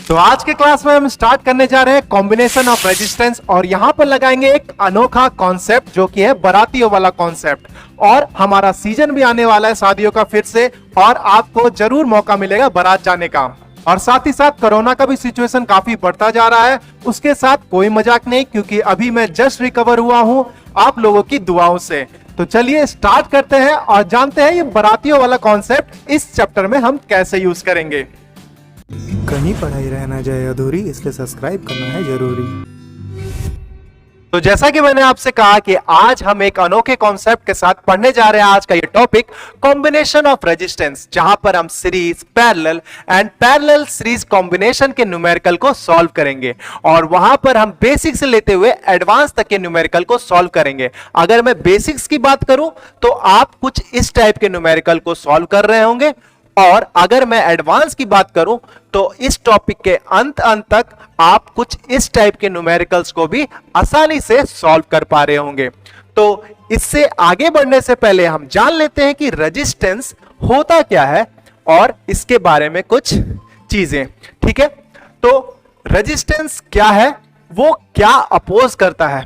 तो आज के क्लास में हम स्टार्ट करने जा रहे हैं कॉम्बिनेशन ऑफ रेजिस्टेंस और यहां पर लगाएंगे एक अनोखा कॉन्सेप्ट जो कि है बारातियों वाला कॉन्सेप्ट। और हमारा सीजन भी आने वाला है शादियों का फिर से, और आपको जरूर मौका मिलेगा बारात जाने का। और साथ ही साथ कोरोना का भी सिचुएशन काफी बढ़ता जा रहा है, उसके साथ कोई मजाक नहीं, क्योंकि अभी मैं जस्ट रिकवर हुआ हूं आप लोगों की दुआओं से। तो चलिए स्टार्ट करते हैं और जानते हैं ये बारातियों वाला कॉन्सेप्ट इस चैप्टर में हम कैसे यूज करेंगे। कहीं पढ़ाई रह ना जाए अधूरी, इसलिए सब्सक्राइब करना है जरूरी। तो जैसा कि मैंने आपसे कहा कि आज हम एक अनोखे कॉन्सेप्ट के साथ पढ़ने जा रहे हैं। आज का ये टॉपिक कॉम्बिनेशन ऑफ रेजिस्टेंस, जहां पर हम series, parallel and parallel series combination के न्यूमेरिकल को सॉल्व करेंगे और वहां पर हम बेसिक से लेते हुए एडवांस तक के न्यूमेरिकल को सॉल्व करेंगे। अगर मैं बेसिक्स की बात करूं तो आप कुछ इस टाइप के न्यूमेरिकल को सॉल्व कर रहे होंगे, और अगर मैं एडवांस की बात करूं तो इस टॉपिक के अंत तक आप कुछ इस टाइप के न्यूमेरिकल्स को भी आसानी से सॉल्व कर पा रहे होंगे। तो इससे आगे बढ़ने से पहले हम जान लेते हैं कि रेजिस्टेंस होता क्या है और इसके बारे में कुछ चीजें। ठीक है, तो रेजिस्टेंस क्या है, वो क्या अपोज करता है?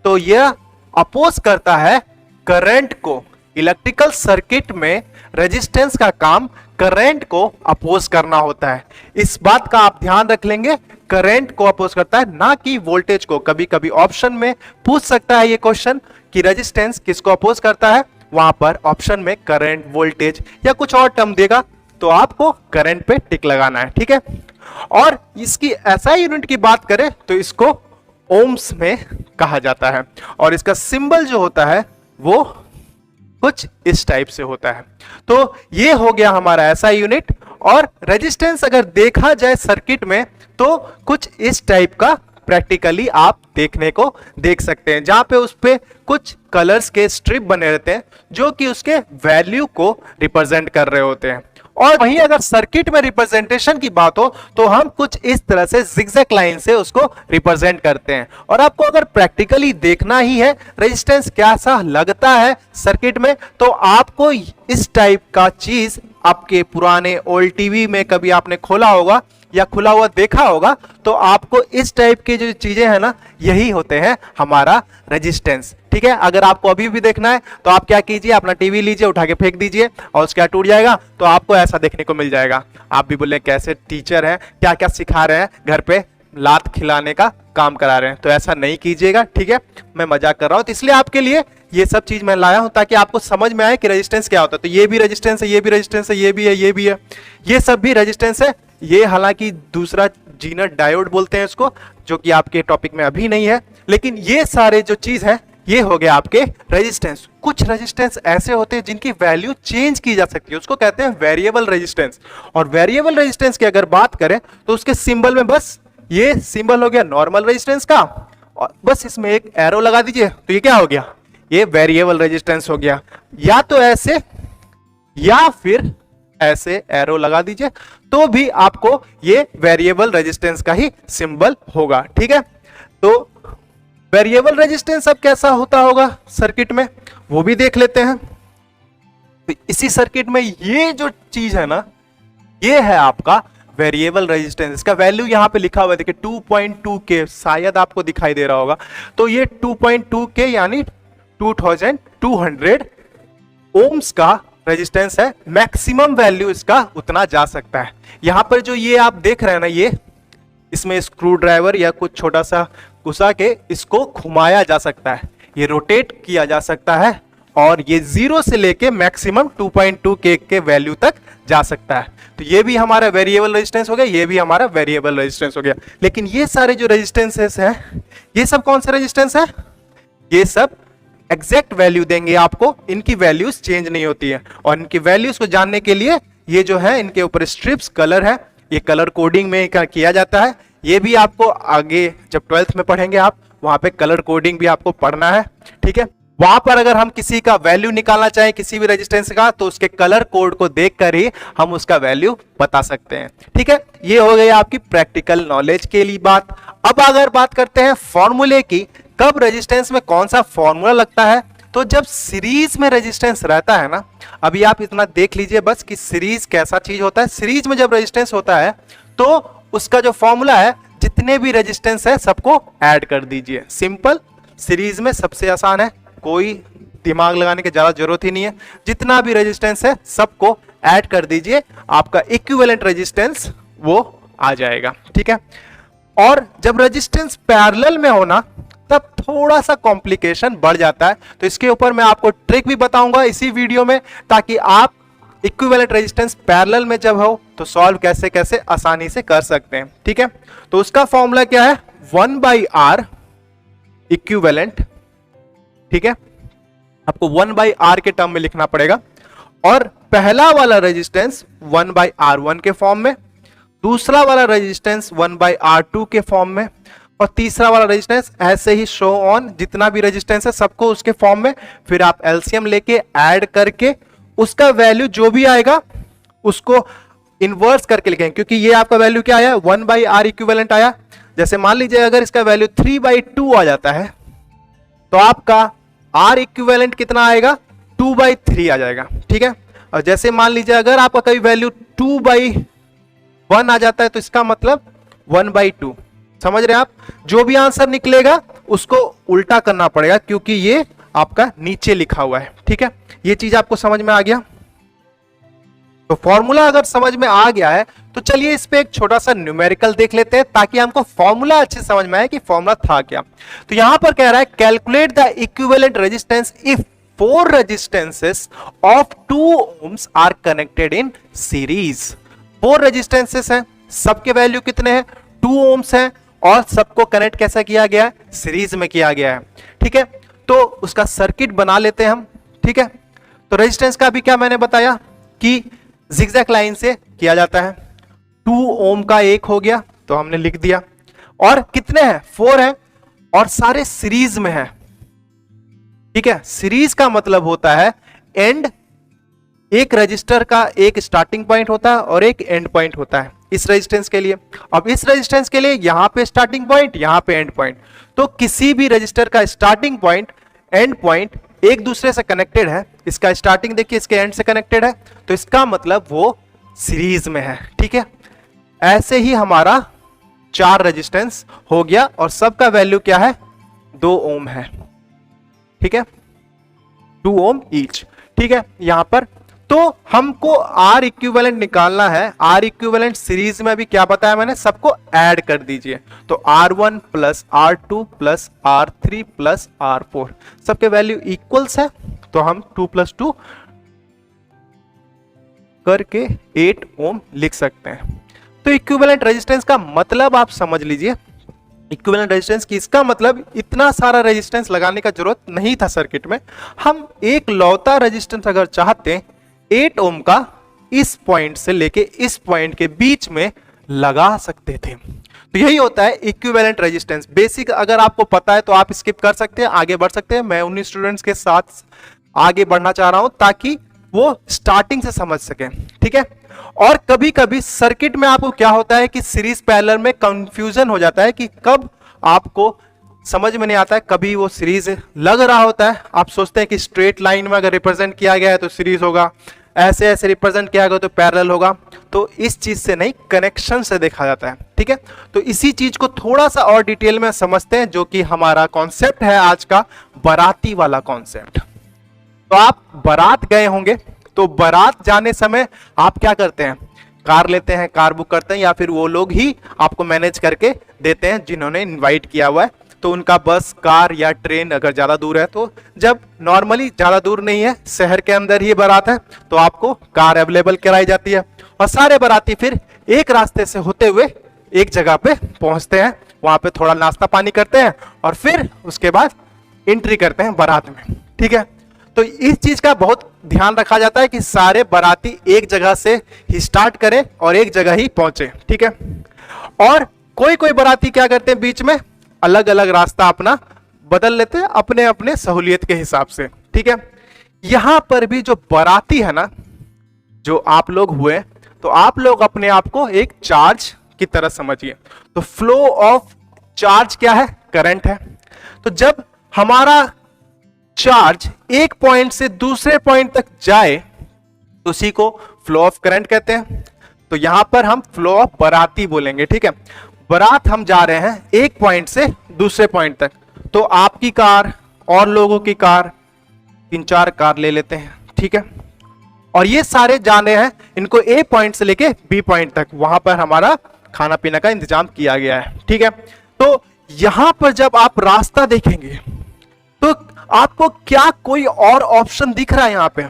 तो यह अपोज करता है करंट को। इलेक्ट्रिकल सर्किट में रेजिस्टेंस का काम करंट को अपोज करना होता है। इस बात का आप ध्यान रख लेंगे, करंट को अपोज करता है, ना कि वोल्टेज को। कभी कभी ऑप्शन में पूछ सकता है ये क्वेश्चन कि रेजिस्टेंस किसको अपोज करता है, वहां पर ऑप्शन में करंट, वोल्टेज या कुछ और टर्म देगा तो आपको करंट पे टिक लगाना है। ठीक है, और इसकी एसआई यूनिट की बात करें तो इसको ओम्स में कहा जाता है, और इसका सिंबल जो होता है वो कुछ इस टाइप से होता है। तो ये हो गया हमारा एसआई यूनिट। और रेजिस्टेंस अगर देखा जाए सर्किट में तो कुछ इस टाइप का प्रैक्टिकली आप देखने को देख सकते हैं, जहां पे उस पे कुछ कलर्स के स्ट्रिप बने रहते हैं जो कि उसके वैल्यू को रिप्रेजेंट कर रहे होते हैं। और वहीं अगर सर्किट में रिप्रेजेंटेशन की बात हो तो हम कुछ इस तरह से जिगजैग लाइन से उसको रिप्रेजेंट करते हैं। और आपको अगर प्रैक्टिकली देखना ही है रेजिस्टेंस कैसा लगता है सर्किट में, तो आपको इस टाइप का चीज आपके पुराने ओल्ड टीवी में कभी आपने खोला होगा या खुला हुआ देखा होगा, तो आपको इस टाइप की जो चीजें हैं ना, यही होते हैं हमारा रेजिस्टेंस। ठीक है, अगर आपको अभी भी देखना है तो आप क्या कीजिए, अपना टीवी लीजिए, उठा के फेंक दीजिए और उसका टूट जाएगा, तो आपको ऐसा देखने को मिल जाएगा। आप भी बोले कैसे टीचर हैं, क्या क्या सिखा रहे हैं, घर पे लात खिलाने का काम करा रहे हैं, तो ऐसा नहीं कीजिएगा। ठीक है, मैं मजाक कर रहा हूं, तो इसलिए आपके लिए ये सब चीज मैं लाया हूं ताकि आपको समझ में आए कि रेजिस्टेंस क्या होता है। तो ये भी रेजिस्टेंस है, ये भी रेजिस्टेंस है, ये भी है, ये भी है, ये सब भी रेजिस्टेंस है। ये हालांकि दूसरा जीनर डायोड बोलते हैं इसको, जो कि आपके टॉपिक में अभी नहीं है, लेकिन ये सारे जो चीज है ये हो गया आपके रेजिस्टेंस। कुछ रेजिस्टेंस ऐसे होते हैं जिनकी वैल्यू चेंज की जा सकती है, उसको कहते हैं वेरिएबल रेजिस्टेंस। और वेरिएबल रेजिस्टेंस की अगर बात करें तो उसके सिंबल में बस ये सिंबल हो गया नॉर्मल रेजिस्टेंस का, और बस इसमें एक एरो लगा दीजिए तो ये क्या हो गया, ये वेरिएबल रेजिस्टेंस हो गया। या तो ऐसे या फिर ऐसे एरो लगा दीजिए तो भी आपको ये वेरिएबल रेजिस्टेंस का ही सिंबल होगा। ठीक है, तो वेरिएबल रेजिस्टेंस अब कैसा होता होगा सर्किट में वो भी देख लेते हैं। तो इसी सर्किट में ये जो चीज है ना, ये है आपका वेरिएबल रेजिस्टेंस। इसका वैल्यू यहां पे लिखा हुआ है, देखिए 2.2 के, शायद आपको दिखाई दे रहा होगा। तो ये 2.2 के यानी 2200 ओम्स का रेजिस्टेंस है। मैक्सिमम वैल्यू इसका उतना जा सकता है। यहां पर जो ये आप देख रहे हैं ना, ये इसमें स्क्रू ड्राइवर या कुछ छोटा सा घुसा के इसको घुमाया जा सकता है, ये रोटेट किया जा सकता है, और ये 0 से लेके मैक्सिमम 2.2 के वैल्यू तक जा सकता है। तो ये भी हमारा वेरिएबल रेजिस्टेंस हो गया, ये भी हमारा वेरिएबल रेजिस्टेंस हो गया। लेकिन ये सारे जो रेजिस्टेंसेस हैं, ये सब कौन सा रेजिस्टेंस है, ये सब एग्जैक्ट वैल्यू देंगे आपको, इनकी वैल्यूज चेंज नहीं होती है। और इनकी वैल्यूज को जानने के लिए ये जो है इनके ऊपर स्ट्रिप्स कलर है, ये कलर कोडिंग में किया जाता है। ये भी आपको आगे जब 12th में पढ़ेंगे आप, वहां पे कलर कोडिंग भी आपको पढ़ना है। ठीक है, वहां पर अगर हम किसी का वैल्यू निकालना चाहें किसी भी रेजिस्टेंस का, तो उसके कलर कोड को देखकर ही हम उसका वैल्यू बता सकते हैं। ठीक है, ये हो गई आपकी प्रैक्टिकल नॉलेज के लिए बात। अब अगर बात करते हैं फॉर्मूले की, कब रेजिस्टेंस में कौन सा फॉर्मूला लगता है, तो जब सीरीज में रेजिस्टेंस रहता है ना, अभी आप इतना देख लीजिए बस कि सीरीज कैसा चीज होता है। सीरीज में जब रेजिस्टेंस होता है तो उसका जो फॉर्मूला है, जितने भी रेजिस्टेंस है सबको ऐड कर दीजिए। सिंपल, सीरीज में सबसे आसान है, कोई दिमाग लगाने की ज्यादा जरूरत ही नहीं है। जितना भी रेजिस्टेंस है सबको ऐड कर दीजिए, आपका इक्विवेलेंट रेजिस्टेंस वो आ जाएगा। ठीक है, और जब रेजिस्टेंस पैरेलल में होना तब थोड़ा सा कॉम्प्लिकेशन बढ़ जाता है, तो इसके ऊपर मैं आपको ट्रिक भी बताऊंगा इसी वीडियो में, ताकि आप इक्विवेलेंट रेजिस्टेंस पैरेलल में जब हो तो सॉल्व कैसे कैसे आसानी से कर सकते हैं। ठीक है, तो उसका फॉर्मूला क्या है, 1/R इक्विवेलेंट। ठीक है, आपको 1/R के टर्म में लिखना पड़ेगा, और पहला वाला रेजिस्टेंस 1/R1 के फॉर्म में, दूसरा वाला रेजिस्टेंस 1/R2 के फॉर्म में, और तीसरा वाला रेजिस्टेंस ऐसे ही शो ऑन, जितना भी रेजिस्टेंस है सबको उसके फॉर्म में। फिर आप एलसीएम लेके ऐड करके उसका वैल्यू जो भी आएगा उसको इन्वर्स करके लिखेंगे, क्योंकि ये आपका वैल्यू क्या आया, 1/R इक्विवेलेंट आया। जैसे मान लीजिए अगर इसका वैल्यू 3/2 आ जाता है तो आपका R इक्विवेलेंट कितना आएगा, 2/3 आ जाएगा। ठीक है, और जैसे मान लीजिए अगर आपका कभी वैल्यू 2/1 आ जाता है तो इसका मतलब 1/2। समझ रहे हैं आप, जो भी आंसर निकलेगा उसको उल्टा करना पड़ेगा, क्योंकि ये आपका नीचे लिखा हुआ है। ठीक है, ये चीज आपको समझ में आ गया। तो फॉर्मूला अगर समझ में आ गया है तो चलिए इस पे एक छोटा सा न्यूमेरिकल देख लेते हैं, ताकि हमको फॉर्मूला अच्छे समझ में आए कि फॉर्मूला था क्या। तो यहां पर कह रहा है calculate the equivalent resistance if 4 resistances of 2 ohms are connected in series. 4 resistances हैं, सबके वैल्यू कितने हैं, 2 ohms हैं, और सबको कनेक्ट कैसा किया गया है, सीरीज में किया गया है। ठीक है, तो उसका सर्किट बना लेते हैं हम। ठीक है, तो रेजिस्टेंस का भी क्या मैंने बताया कि जिगजैग लाइन से किया जाता है। 2 ohm का एक हो गया तो हमने लिख दिया, और कितने हैं, 4 हैं, और सारे सीरीज में हैं। ठीक है, सीरीज का मतलब होता है एंड, एक रजिस्टर का एक स्टार्टिंग पॉइंट होता है और एक एंड पॉइंट होता है इस रेजिस्टेंस के लिए। अब इस रेजिस्टेंस के लिए यहां पे स्टार्टिंग पॉइंट, यहां पे एंड पॉइंट, तो किसी भी रजिस्टर का स्टार्टिंग पॉइंट एंड पॉइंट एक दूसरे से कनेक्टेड है। इसका स्टार्टिंग देखिए इसके एंड से कनेक्टेड है, तो इसका मतलब वो सीरीज में है। ठीक है, ऐसे ही हमारा 4 रेजिस्टेंस हो गया, और सबका वैल्यू क्या है, 2 ohm है। ठीक है, 2 ohm ईच। ठीक है, यहां पर तो हमको R इक्विवेलेंट निकालना है। R इक्विवेलेंट सीरीज में अभी क्या बताया मैंने, सबको ऐड कर दीजिए। तो R1 plus R2 plus R3 plus R4, सबके वैल्यू इक्वल्स है, तो हम 2 + 2 करके 8 ohm लिख सकते हैं। तो इक्विवेलेंट रेजिस्टेंस का मतलब आप समझ लीजिए, इक्विवेलेंट रेजिस्टेंस की इसका मतलब इतना सारा रेजिस्टेंस लगाने का जरूरत नहीं था सर्किट में। हम एक लौता रेजिस्टेंस अगर चाहते 8 ohm का इस पॉइंट से लेके इस पॉइंट के बीच में लगा सकते थे। तो यही होता है इक्विवेलेंट रेजिस्टेंस। बेसिक अगर आपको पता है तो आप स्किप कर सकते हैं, आगे बढ़ सकते हैं। मैं उन्हीं स्टूडेंट्स के साथ आगे बढ़ना चाह रहा हूं ताकि वो स्टार्टिंग से समझ सके। ठीक है, और कभी कभी सर्किट में आपको क्या होता है कि सीरीज पैरेलल में कंफ्यूजन हो जाता है कि कब आपको समझ में नहीं आता है, कभी वो सीरीज लग रहा होता है, आप सोचते हैं कि स्ट्रेट लाइन में अगर रिप्रेजेंट किया गया है तो सीरीज होगा, ऐसे ऐसे रिप्रेजेंट किया गया तो पैरेलल होगा। तो इस चीज से नहीं, कनेक्शन से देखा जाता है। ठीक है, तो इसी चीज को थोड़ा सा और डिटेल में समझते हैं, जो कि हमारा कॉन्सेप्ट है आज का, बाराती वाला कॉन्सेप्ट। तो आप बारात गए होंगे, तो बारात जाने समय आप क्या करते हैं, कार लेते हैं, कार बुक करते हैं, या फिर वो लोग ही आपको मैनेज करके देते हैं जिन्होंने इनवाइट किया हुआ है। तो उनका बस, कार या ट्रेन अगर ज्यादा दूर है, तो जब नॉर्मली ज्यादा दूर नहीं है, शहर के अंदर ही बारात है, तो आपको कार अवेलेबल कराई जाती है, और सारे बाराती फिर एक रास्ते से होते हुए एक जगह पे पहुंचते हैं, वहां पे थोड़ा नाश्ता पानी करते हैं, और फिर उसके बाद एंट्री करते हैं बारात में। ठीक है, तो इस चीज का बहुत ध्यान रखा जाता है कि सारे बाराती एक जगह से ही स्टार्ट करें और एक जगह ही पहुंचे। ठीक है, और कोई कोई बाराती क्या करते हैं, बीच में अलग अलग रास्ता अपना बदल लेते हैं अपने अपने सहूलियत के हिसाब से। ठीक है, यहां पर भी जो बाराती है ना, जो आप लोग हुए, तो आप लोग अपने आप को एक चार्ज की तरह समझिए। तो फ्लो ऑफ चार्ज क्या है, करंट है। तो जब हमारा चार्ज एक पॉइंट से दूसरे पॉइंट तक जाए तो उसी को फ्लो ऑफ करंट कहते हैं। तो यहां पर हम फ्लो ऑफ बाराती बोलेंगे, ठीक है। बारात हम जा रहे हैं एक पॉइंट से दूसरे पॉइंट तक, तो आपकी कार और लोगों की कार, 3-4 कार ले लेते हैं, ठीक है। और ये सारे जाने हैं, इनको ए पॉइंट से लेके बी पॉइंट तक, वहां पर हमारा खाना पीना का इंतजाम किया गया है, ठीक है। तो यहां पर जब आप रास्ता देखेंगे तो आपको क्या कोई और ऑप्शन दिख रहा है? यहां पे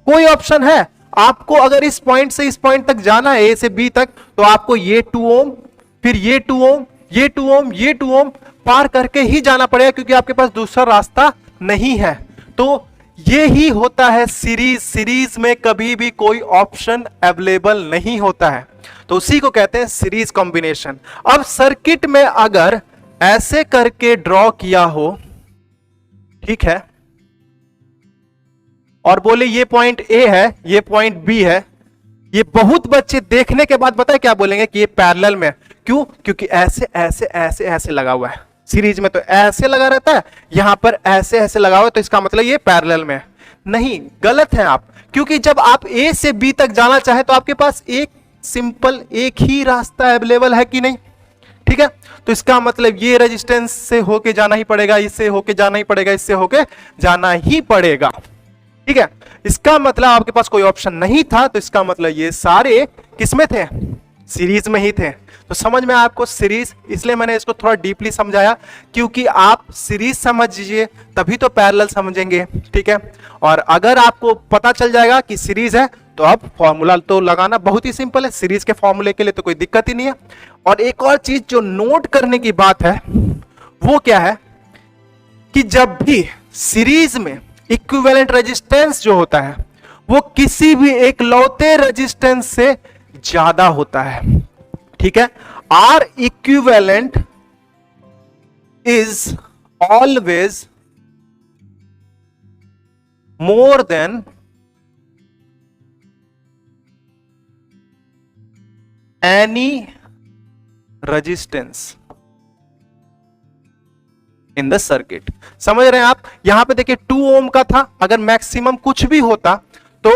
कोई ऑप्शन है? आपको अगर इस पॉइंट से इस पॉइंट तक जाना है, ए से बी तक, तो आपको ये 2 ओम, फिर ये 2 ओम, ये 2 ओम, ये 2 ओम पार करके ही जाना पड़ेगा, क्योंकि आपके पास दूसरा रास्ता नहीं है। तो ये ही होता है सीरीज में कभी भी कोई ऑप्शन अवेलेबल नहीं होता है, तो उसी को कहते हैं सीरीज कॉम्बिनेशन। अब सर्किट में अगर ऐसे करके ड्रॉ किया हो, ठीक है, और बोले ये पॉइंट ए है, ये पॉइंट बी है, ये बहुत बच्चे देखने के बाद पता है क्या बोलेंगे कि ये पैरेलल में। क्यों? क्योंकि ऐसे ऐसे ऐसे ऐसे लगा हुआ है, सीरीज में तो ऐसे लगा रहता है, यहां पर ऐसे ऐसे लगा हुआ है, तो इसका मतलब ये पैरेलल में है। नहीं, गलत है आप, क्योंकि जब आप ए से बी तक जाना चाहे तो आपके पास एक सिंपल एक ही रास्ता अवेलेबल है कि नहीं, ठीक है। तो इसका मतलब ये रेजिस्टेंस से होके जाना ही पड़ेगा, इससे होके जाना ही पड़ेगा, इससे होके जाना ही पड़ेगा, ठीक है। इसका मतलब आपके पास कोई ऑप्शन नहीं था, तो इसका मतलब ये सारे किसमें थे? सीरीज में ही थे। तो समझ में आपको सीरीज, इसलिए मैंने इसको थोड़ा डीपली समझाया, क्योंकि आप सीरीज समझिए तभी तो पैरेलल समझेंगे, ठीक है। और अगर आपको पता चल जाएगा कि सीरीज है, तो अब फॉर्मूला तो लगाना बहुत ही सिंपल है, सीरीज के फॉर्मूले के लिए तो कोई दिक्कत ही नहीं है। और एक और चीज जो नोट करने की बात है वो क्या है कि जब भी सीरीज में इक्विवेलेंट रेजिस्टेंस जो होता है वो किसी भी एक लौते रेजिस्टेंस से ज्यादा होता है, ठीक है। R equivalent is always more than any resistance in the circuit. समझ रहे हैं आप? यहां पे देखिए 2 ओम का था, अगर मैक्सिमम कुछ भी होता तो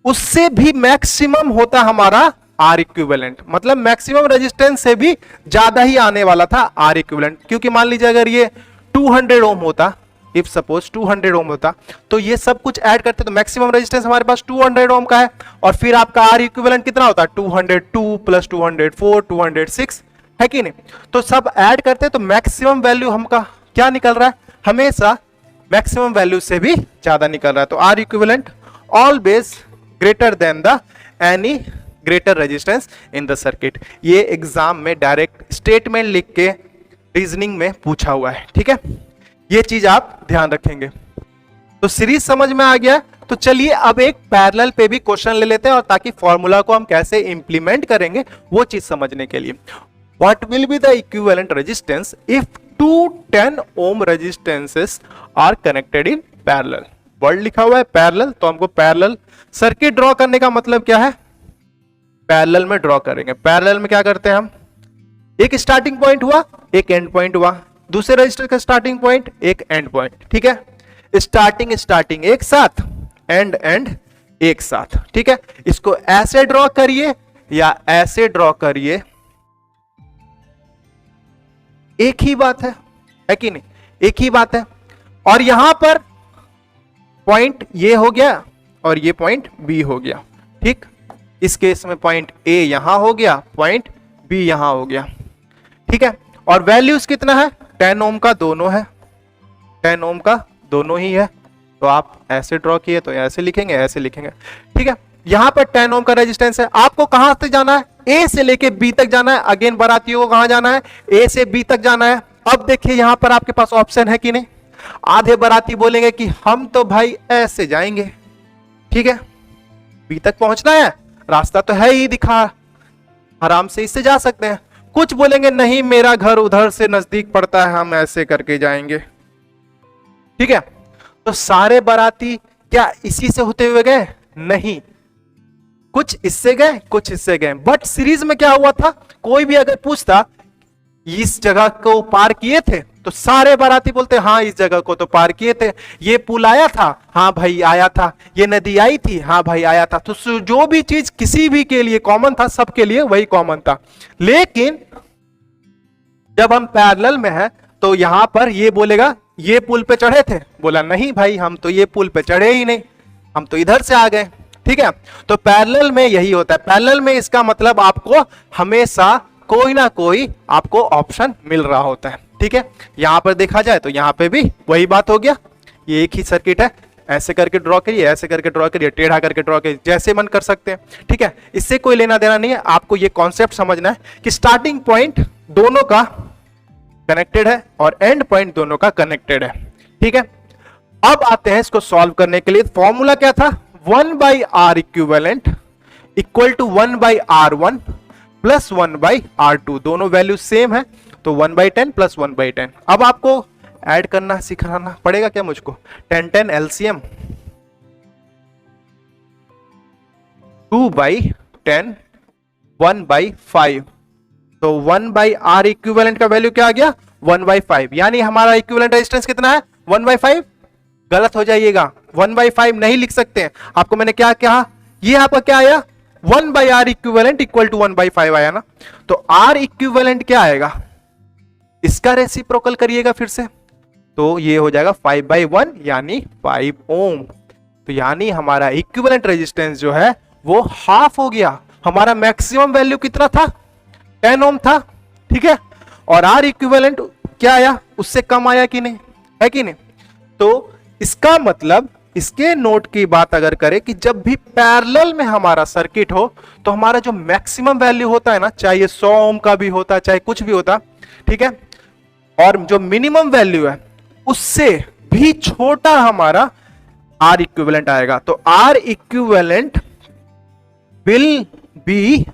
उससे भी मैक्सिमम होता हमारा आर इक्विवेलेंट, मतलब मैक्सिमम रेजिस्टेंस से भी ज्यादा ही आने वाला था आर इक्विवेलेंट। क्योंकि मान लीजिए अगर ये 200 ओम होता, इफ सपोज 200 ओम होता, तो ये सब कुछ ऐड करते तो मैक्सिमम रेजिस्टेंस हमारे पास 200 ओम का है, और फिर आपका आर इक्विवेलेंट कितना होता है? 202 प्लस 204 206 है कि नहीं। तो सब ऐड करते तो मैक्सिमम वैल्यू हमका क्या निकल रहा है? हमेशा मैक्सिमम वैल्यू से भी ज्यादा निकल रहा है। तो R equivalent always greater than the any greater resistance in the circuit. ये एग्जाम में डायरेक्ट स्टेटमेंट लिख के रीजनिंग में पूछा हुआ है, ठीक है। ये चीज आप ध्यान रखेंगे। तो सीरीज समझ में आ गया, तो चलिए अब एक पैरेलल पे भी क्वेश्चन ले लेते हैं, और ताकि फॉर्मूला को हम कैसे इंप्लीमेंट करेंगे वो चीज समझने के लिए। What will be the equivalent resistance if two 10 ohm resistances are connected in parallel? Word लिखा हुआ है पैरेलल, तो हमको पैरेलल सर्किट ड्रॉ करने का मतलब क्या है? पैरेलल में ड्रॉ करेंगे। पैरेलल में क्या करते हैं हम? एक स्टार्टिंग पॉइंट हुआ, एक एंड पॉइंट हुआ, दूसरे रजिस्टर का स्टार्टिंग पॉइंट, एक एंड पॉइंट, ठीक है। स्टार्टिंग एक साथ, एंड एक साथ, ठीक है। इसको ऐसे ड्रॉ करिए या ऐसे ड्रॉ करिए, एक ही बात है कि नहीं? एक ही बात है। और यहां पर पॉइंट ये हो गया और ये पॉइंट बी हो गया, ठीक। इस केस में पॉइंट ए यहां हो गया, पॉइंट बी यहां हो गया, ठीक है। और वैल्यूज कितना है? 10 ओम का दोनों है, 10 ओम का दोनों ही है। तो आप ऐसे ड्रॉ किए तो ऐसे लिखेंगे, ऐसे लिखेंगे, ठीक है। यहां पर 10 ओम का रेजिस्टेंस है। आपको कहां तक जाना है? ए से लेके बी तक जाना है। अगेन बारातियों को कहां जाना है? ए से बी तक जाना है। अब देखिए यहां पर आपके पास ऑप्शन है कि नहीं? आधे बाराती बोलेंगे कि हम तो भाई ऐसे जाएंगे, ठीक है, बी तक पहुंचना है, रास्ता तो है ही दिखा, आराम से इससे जा सकते हैं। कुछ बोलेंगे नहीं, मेरा घर उधर से नजदीक पड़ता है, हम ऐसे करके जाएंगे, ठीक है। तो सारे बाराती क्या इसी से होते हुए गए? नहीं, कुछ इससे गए, कुछ इससे गए। बट सीरीज में क्या हुआ था? कोई भी अगर पूछता इस जगह को पार किए थे, तो सारे बाराती बोलते हाँ इस जगह को तो पार किए थे, ये पुल आया था, हाँ भाई आया था, ये नदी आई थी, हाँ भाई आया था। तो जो भी चीज किसी भी के लिए कॉमन था, सबके लिए वही कॉमन था। लेकिन जब हम पैरेलल में है तो यहां पर ये बोलेगा ये पुल पे चढ़े थे, बोला नहीं भाई हम तो ये पुल पे चढ़े ही नहीं, हम तो इधर से आ गए। ठीक है, तो पैरेलल में यही होता है। पैरेलल में इसका मतलब आपको हमेशा कोई ना कोई आपको ऑप्शन मिल रहा होता है। ठीक है, यहां पर देखा जाए तो यहां पे भी वही बात हो गया, ये एक ही सर्किट है, ऐसे करके ड्रॉ करिए, ऐसे करके ड्रॉ करिए, टेढ़ा करके ड्रॉ करिए, जैसे मन कर सकते हैं। ठीक है, इससे कोई लेना देना नहीं है, आपको ये कॉन्सेप्ट समझना है कि स्टार्टिंग पॉइंट दोनों का कनेक्टेड है और एंड पॉइंट दोनों का कनेक्टेड है। ठीक है, अब आते हैं इसको सॉल्व करने के लिए। फॉर्मूला क्या था, 1/R equivalent equal to 1/R1 plus 1/R2, दोनों वैल्यू सेम है तो 1/10 प्लस 1/10। अब आपको ऐड करना सिखाना पड़ेगा क्या मुझको, 10 एलसीएम 2/10 1/5, तो 1/R इक्विवेलेंट का वैल्यू क्या आ गया 1/5, यानी हमारा इक्विवेलेंट रेजिस्टेंस कितना है 1/5। गलत हो जाइएगा, 1/5 नहीं लिख सकते हैं, आपको मैंने क्या कहा, ये आपका क्या आया 1/R इक्विवेलेंट इक्वल टू 1/5 आया ना। तो R इक्विवेलेंट क्या आएगा, इसका रेसिप्रोकल करिएगा फिर से, तो ये हो जाएगा 5/1 यानी 5 ओम। तो यानी हमारा इक्विवेलेंट रेजिस्टेंस जो है वो हाफ हो गया। हमारा मैक्सिमम वैल्यू कितना था 10 ओम था। ठीक है, और R इक्विवेलेंट क्या आया, उससे कम आया कि नहीं, है कि नहीं। तो इसका मतलब इसके नोट की बात अगर करें कि जब भी पैरेलल में हमारा सर्किट हो तो हमारा जो मैक्सिमम वैल्यू होता है ना, चाहे 100 ओम का भी होता, चाहे कुछ भी होता, ठीक है, और जो मिनिमम वैल्यू है उससे भी छोटा हमारा R इक्विवेलेंट आएगा। तो R equivalent will be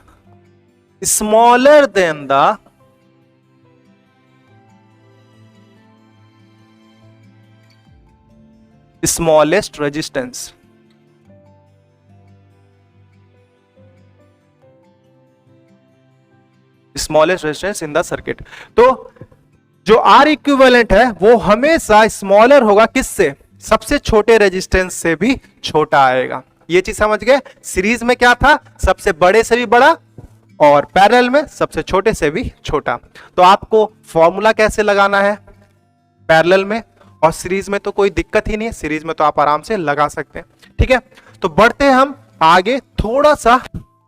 smaller than the smallest resistance. Smallest resistance in the circuit. तो जो R इक्विवेलेंट है वो हमेशा स्मॉलर होगा, किससे, सबसे छोटे रेजिस्टेंस से भी छोटा आएगा। ये चीज समझ गए। सीरीज में क्या था, सबसे बड़े से भी बड़ा, और पैरेलल में सबसे छोटे से भी छोटा। तो आपको फॉर्मूला कैसे लगाना है पैरेलल में, और सीरीज में तो कोई दिक्कत ही नहीं है, सीरीज में तो आप आराम से लगा सकते हैं। ठीक है, तो बढ़ते हैं हम आगे, थोड़ा सा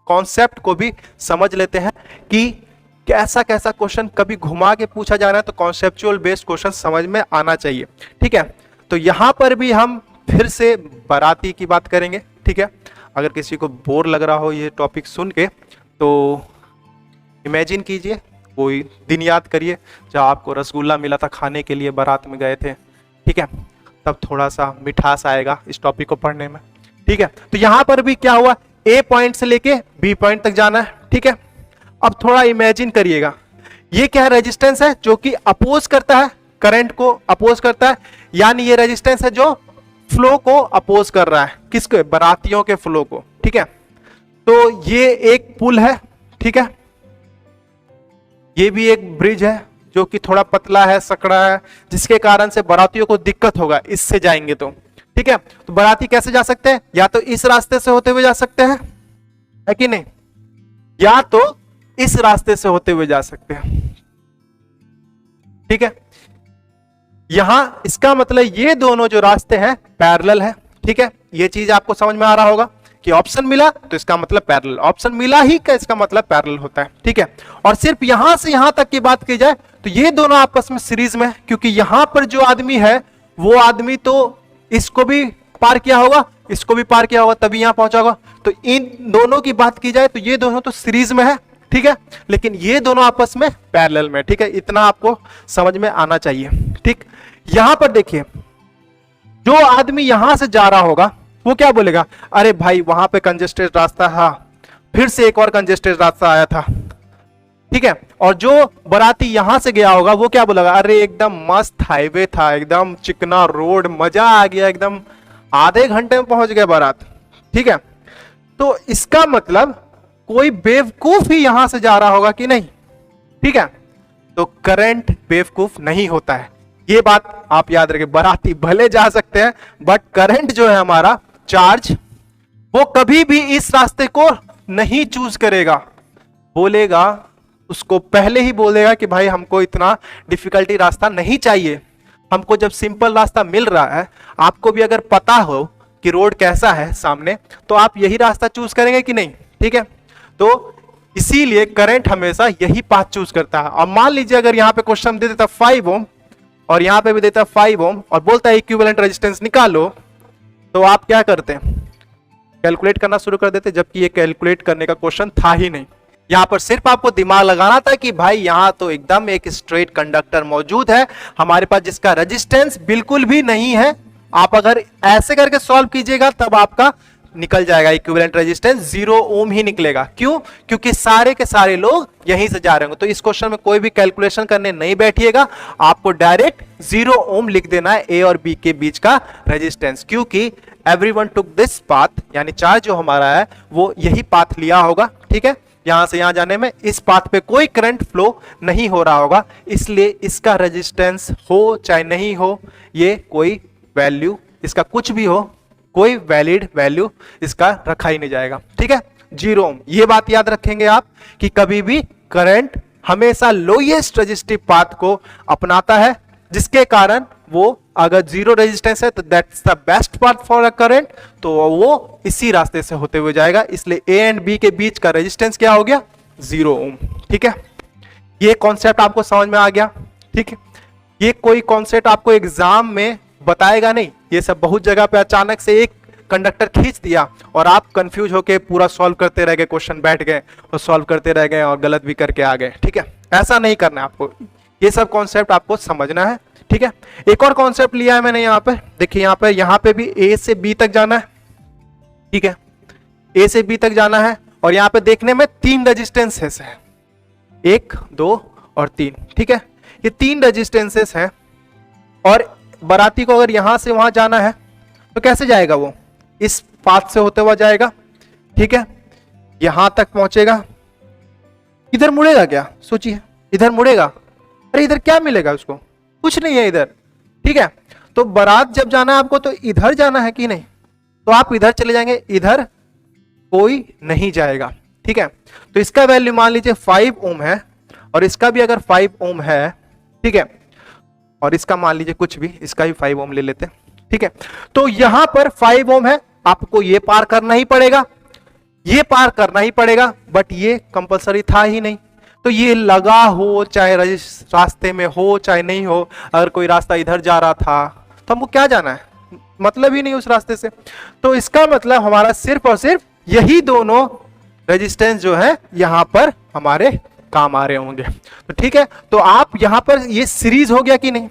कॉन्सेप्ट को भी समझ लेते हैं कि कैसा कैसा क्वेश्चन कभी घुमा के पूछा जा रहा है, तो कॉन्सेप्चुअल बेस्ड क्वेश्चन समझ में आना चाहिए। ठीक है, तो यहां पर भी हम फिर से बाराती की बात करेंगे। ठीक है, अगर किसी को बोर लग रहा हो ये टॉपिक सुन के, तो इमेजिन कीजिए, कोई दिन याद करिए जब आपको रसगुल्ला मिला था खाने के लिए, बारात में गए थे। ठीक है, तब थोड़ा सा मिठास आएगा इस टॉपिक को पढ़ने में। ठीक है, तो यहां पर भी क्या हुआ, ए पॉइंट से लेके बी पॉइंट तक जाना है। ठीक है, अब थोड़ा इमेजिन करिएगा, ये क्या रेजिस्टेंस है जो कि अपोज करता है, करंट को अपोज करता है, यानी ये रेजिस्टेंस है जो फ्लो को अपोज कर रहा है, किसके, बारातियों के फ्लो को। ठीक है, तो ये एक पुल है। ठीक है, ये भी एक ब्रिज है जो कि थोड़ा पतला है, सकड़ा है, जिसके कारण से बारातियों को दिक्कत होगा इससे जाएंगे तो। ठीक है, तो बाराती कैसे जा सकते हैं, या तो इस रास्ते से होते हुए जा सकते हैं, है कि नहीं, या तो इस रास्ते से होते हुए जा सकते हैं। ठीक है, यहां इसका मतलब ये दोनों जो रास्ते हैं पैरेलल है। ठीक है, ये चीज आपको समझ में आ रहा होगा कि ऑप्शन मिला तो इसका मतलब पैरेलल, ऑप्शन मिला ही का इसका मतलब पैरेलल होता है। ठीक है, और सिर्फ यहां से यहां तक की बात की जाए तो ये दोनों आपस में सीरीज में, क्योंकि यहां पर जो आदमी है वो आदमी तो इसको भी पार किया होगा, इसको भी पार किया होगा, तभी यहां पहुंचा होगा। तो इन दोनों की बात की जाए तो ये दोनों तो सीरीज में है। ठीक है, लेकिन ये दोनों आपस में पैरेलल में। ठीक है, इतना आपको समझ में आना चाहिए। ठीक, यहां पर देखिए, जो आदमी यहां से जा रहा होगा वो क्या बोलेगा, अरे भाई वहां पे कंजेस्टेड रास्ता, हाँ फिर से एक और कंजेस्टेड रास्ता आया था। ठीक है, और जो बाराती यहां से गया होगा वो क्या बोलेगा, अरे एकदम मस्त हाईवे था, एकदम चिकना रोड, मजा आ गया, एकदम आधे घंटे में पहुंच गए बारात। ठीक है, तो इसका मतलब कोई बेवकूफ ही यहां से जा रहा होगा कि नहीं। ठीक है, तो करंट बेवकूफ नहीं होता है। ये बात आप याद रखें, बाराती भले जा सकते हैं बट करंट जो है हमारा चार्ज, वो कभी भी इस रास्ते को नहीं चूज करेगा। बोलेगा, उसको पहले ही बोलेगा कि भाई हमको इतना डिफिकल्टी रास्ता नहीं चाहिए, हमको जब सिंपल रास्ता मिल रहा है, आपको भी अगर पता हो कि रोड कैसा है सामने, तो आप यही रास्ता चूज करेंगे कि नहीं? ठीक है, तो इसीलिए करंट हमेशा यही पाथ चूज करता है। और मान लीजिए अगर यहाँ पे क्वेश्चन दे देता 5 ओम और यहाँ पे भी देता 5 ओम और बोलता है इक्विवेलेंट रेजिस्टेंस निकालो, तो आप क्या करते हैं? कैलकुलेट करना शुरू कर देते, जबकि ये कैलकुलेट करने का क्वेश्चन था ही नहीं। यहाँ पर सिर्फ आपको दिमाग लगाना था कि भाई यहाँ तो एकदम एक स्ट्रेट कंडक्टर मौजूद है हमारे पास जिसका रेजिस्टेंस बिल्कुल भी नहीं है। आप अगर ऐसे करके सॉल्व कीजिएगा तब आपका निकल जाएगा इक्विवेलेंट रेजिस्टेंस 0 ओम ही निकलेगा। क्यों? क्योंकि सारे के सारे लोग यहीं से जा रहे होंगे। तो इस क्वेश्चन में कोई भी कैलकुलेशन करने नहीं बैठिएगा, आपको डायरेक्ट 0 ओम लिख देना है ए और बी के बीच का रेजिस्टेंस, क्योंकि एवरीवन टुक दिस पाथ, यानी चार्ज जो हमारा है वो यही पाथ लिया होगा। ठीक है, यहां से यहां जाने में इस पाथ पे कोई करंट फ्लो नहीं हो रहा होगा, इसलिए इसका रेजिस्टेंस हो चाहे नहीं हो, ये कोई वैल्यू इसका कुछ भी हो, कोई वैलिड वैल्यू इसका रखा ही नहीं जाएगा। ठीक है, 0 ओम। ये बात याद रखेंगे आप कि कभी भी करंट हमेशा लोएस्ट रेजिस्टिव पाथ को अपनाता है, जिसके कारण वो अगर 0 रेजिस्टेंस है तो that's the best path for a current, तो वो इसी रास्ते से होते हुए जाएगा। इसलिए ए एंड बी के बीच का रेजिस्टेंस क्या हो गया? 0 ओम। ठीक है, ये कॉन्सेप्ट आपको समझ में आ गया। ठीक है, ये कोई कॉन्सेप्ट आपको एग्जाम में बताएगा नहीं, ये सब बहुत जगह पे अचानक से एक कंडक्टर खींच दिया और आप कंफ्यूज होके पूरा सॉल्व करते रह गए, क्वेश्चन बैठ गए और सॉल्व करते रह गए और गलत भी करके आ गए। ठीक है, ऐसा नहीं करना है आपको, ये सब कॉन्सेप्ट आपको समझना है। ठीक है, एक और कॉन्सेप्ट लिया है मैंने यहाँ पे, देखिए यहाँ पे भी ए से बी तक जाना है। ठीक है, ए से बी तक जाना है और यहाँ पे देखने में 3 रेजिस्टेंसेस है, 1 2 और 3। ठीक है, ये 3 रेजिस्टेंसेस हैं और बाराती को अगर यहां से वहां जाना है तो कैसे जाएगा? वो इस पाथ से होते हुआ जाएगा। ठीक है, यहां तक पहुंचेगा, इधर मुड़ेगा क्या? सोचिए, इधर मुड़ेगा, अरे इधर क्या मिलेगा उसको? कुछ नहीं है इधर। ठीक है, तो बारात जब जाना है आपको तो इधर जाना है कि नहीं? तो आप इधर चले जाएंगे, इधर कोई नहीं जाएगा। ठीक है, तो इसका वैल्यू मान लीजिए 5 ओम है और इसका भी अगर 5 ओम है, ठीक है, और इसका मान लीजिए कुछ भी, इसका भी 5 ओम ले लेते हैं। ठीक है, तो यहां पर 5 ओम है, आपको ये पार करना ही पड़ेगा, ये पार करना ही पड़ेगा, बट ये कंपलसरी था ही नहीं। तो ये लगा हो चाहे रास्ते में हो चाहे नहीं हो, अगर कोई रास्ता इधर जा रहा था तो हमको क्या जाना है? मतलब ही नहीं उस रास्ते से। तो इसका मतलब हमारा सिर्फ और सिर्फ यही दोनों रेजिस्टेंस जो है यहां पर हमारे काम आ रहे होंगे। तो ठीक है, तो आप यहां पर ये सीरीज हो गया कि नहीं?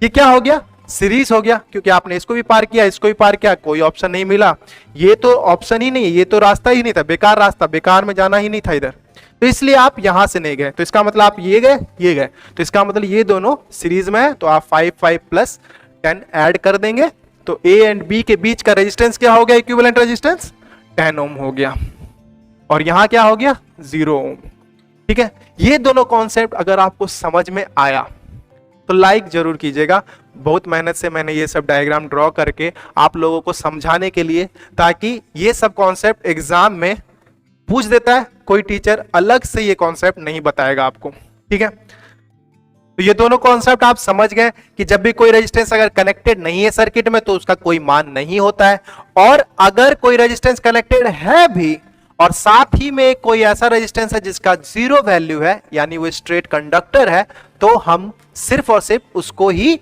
ये क्या हो गया? सीरीज हो गया, क्योंकि आपने इसको भी पार किया, इसको भी पार किया, कोई ऑप्शन नहीं मिला। ये तो ऑप्शन ही नहीं है, ये तो रास्ता ही नहीं था, बेकार रास्ता, बेकार में जाना ही नहीं था इधर, तो इसलिए आप यहां से नहीं गए। तो इसका मतलब आप ये गए, ये गए, तो इसका मतलब ये दोनों सीरीज में है। तो आप 5 5 प्लस 10 ऐड कर देंगे, तो ए एंड बी के बीच का रेजिस्टेंस क्या हो गया? इक्विवेलेंट रेजिस्टेंस 10 ओम हो गया, और यहां क्या हो गया? 0 ओम। ठीक है, ये दोनों कॉन्सेप्ट अगर आपको समझ में आया तो लाइक जरूर कीजिएगा। बहुत मेहनत से मैंने ये सब डायग्राम ड्रॉ करके आप लोगों को समझाने के लिए, ताकि ये सब कॉन्सेप्ट एग्जाम में पूछ देता है, कोई टीचर अलग से ये कॉन्सेप्ट नहीं बताएगा आपको। ठीक है, तो ये दोनों कॉन्सेप्ट आप समझ गए कि जब भी कोई रेजिस्टेंस अगर कनेक्टेड नहीं है सर्किट में तो उसका कोई मान नहीं होता है, और अगर कोई रेजिस्टेंस कनेक्टेड है भी और साथ ही में कोई ऐसा रेजिस्टेंस है जिसका 0 वैल्यू है, यानी वो स्ट्रेट कंडक्टर है, तो हम सिर्फ और सिर्फ उसको ही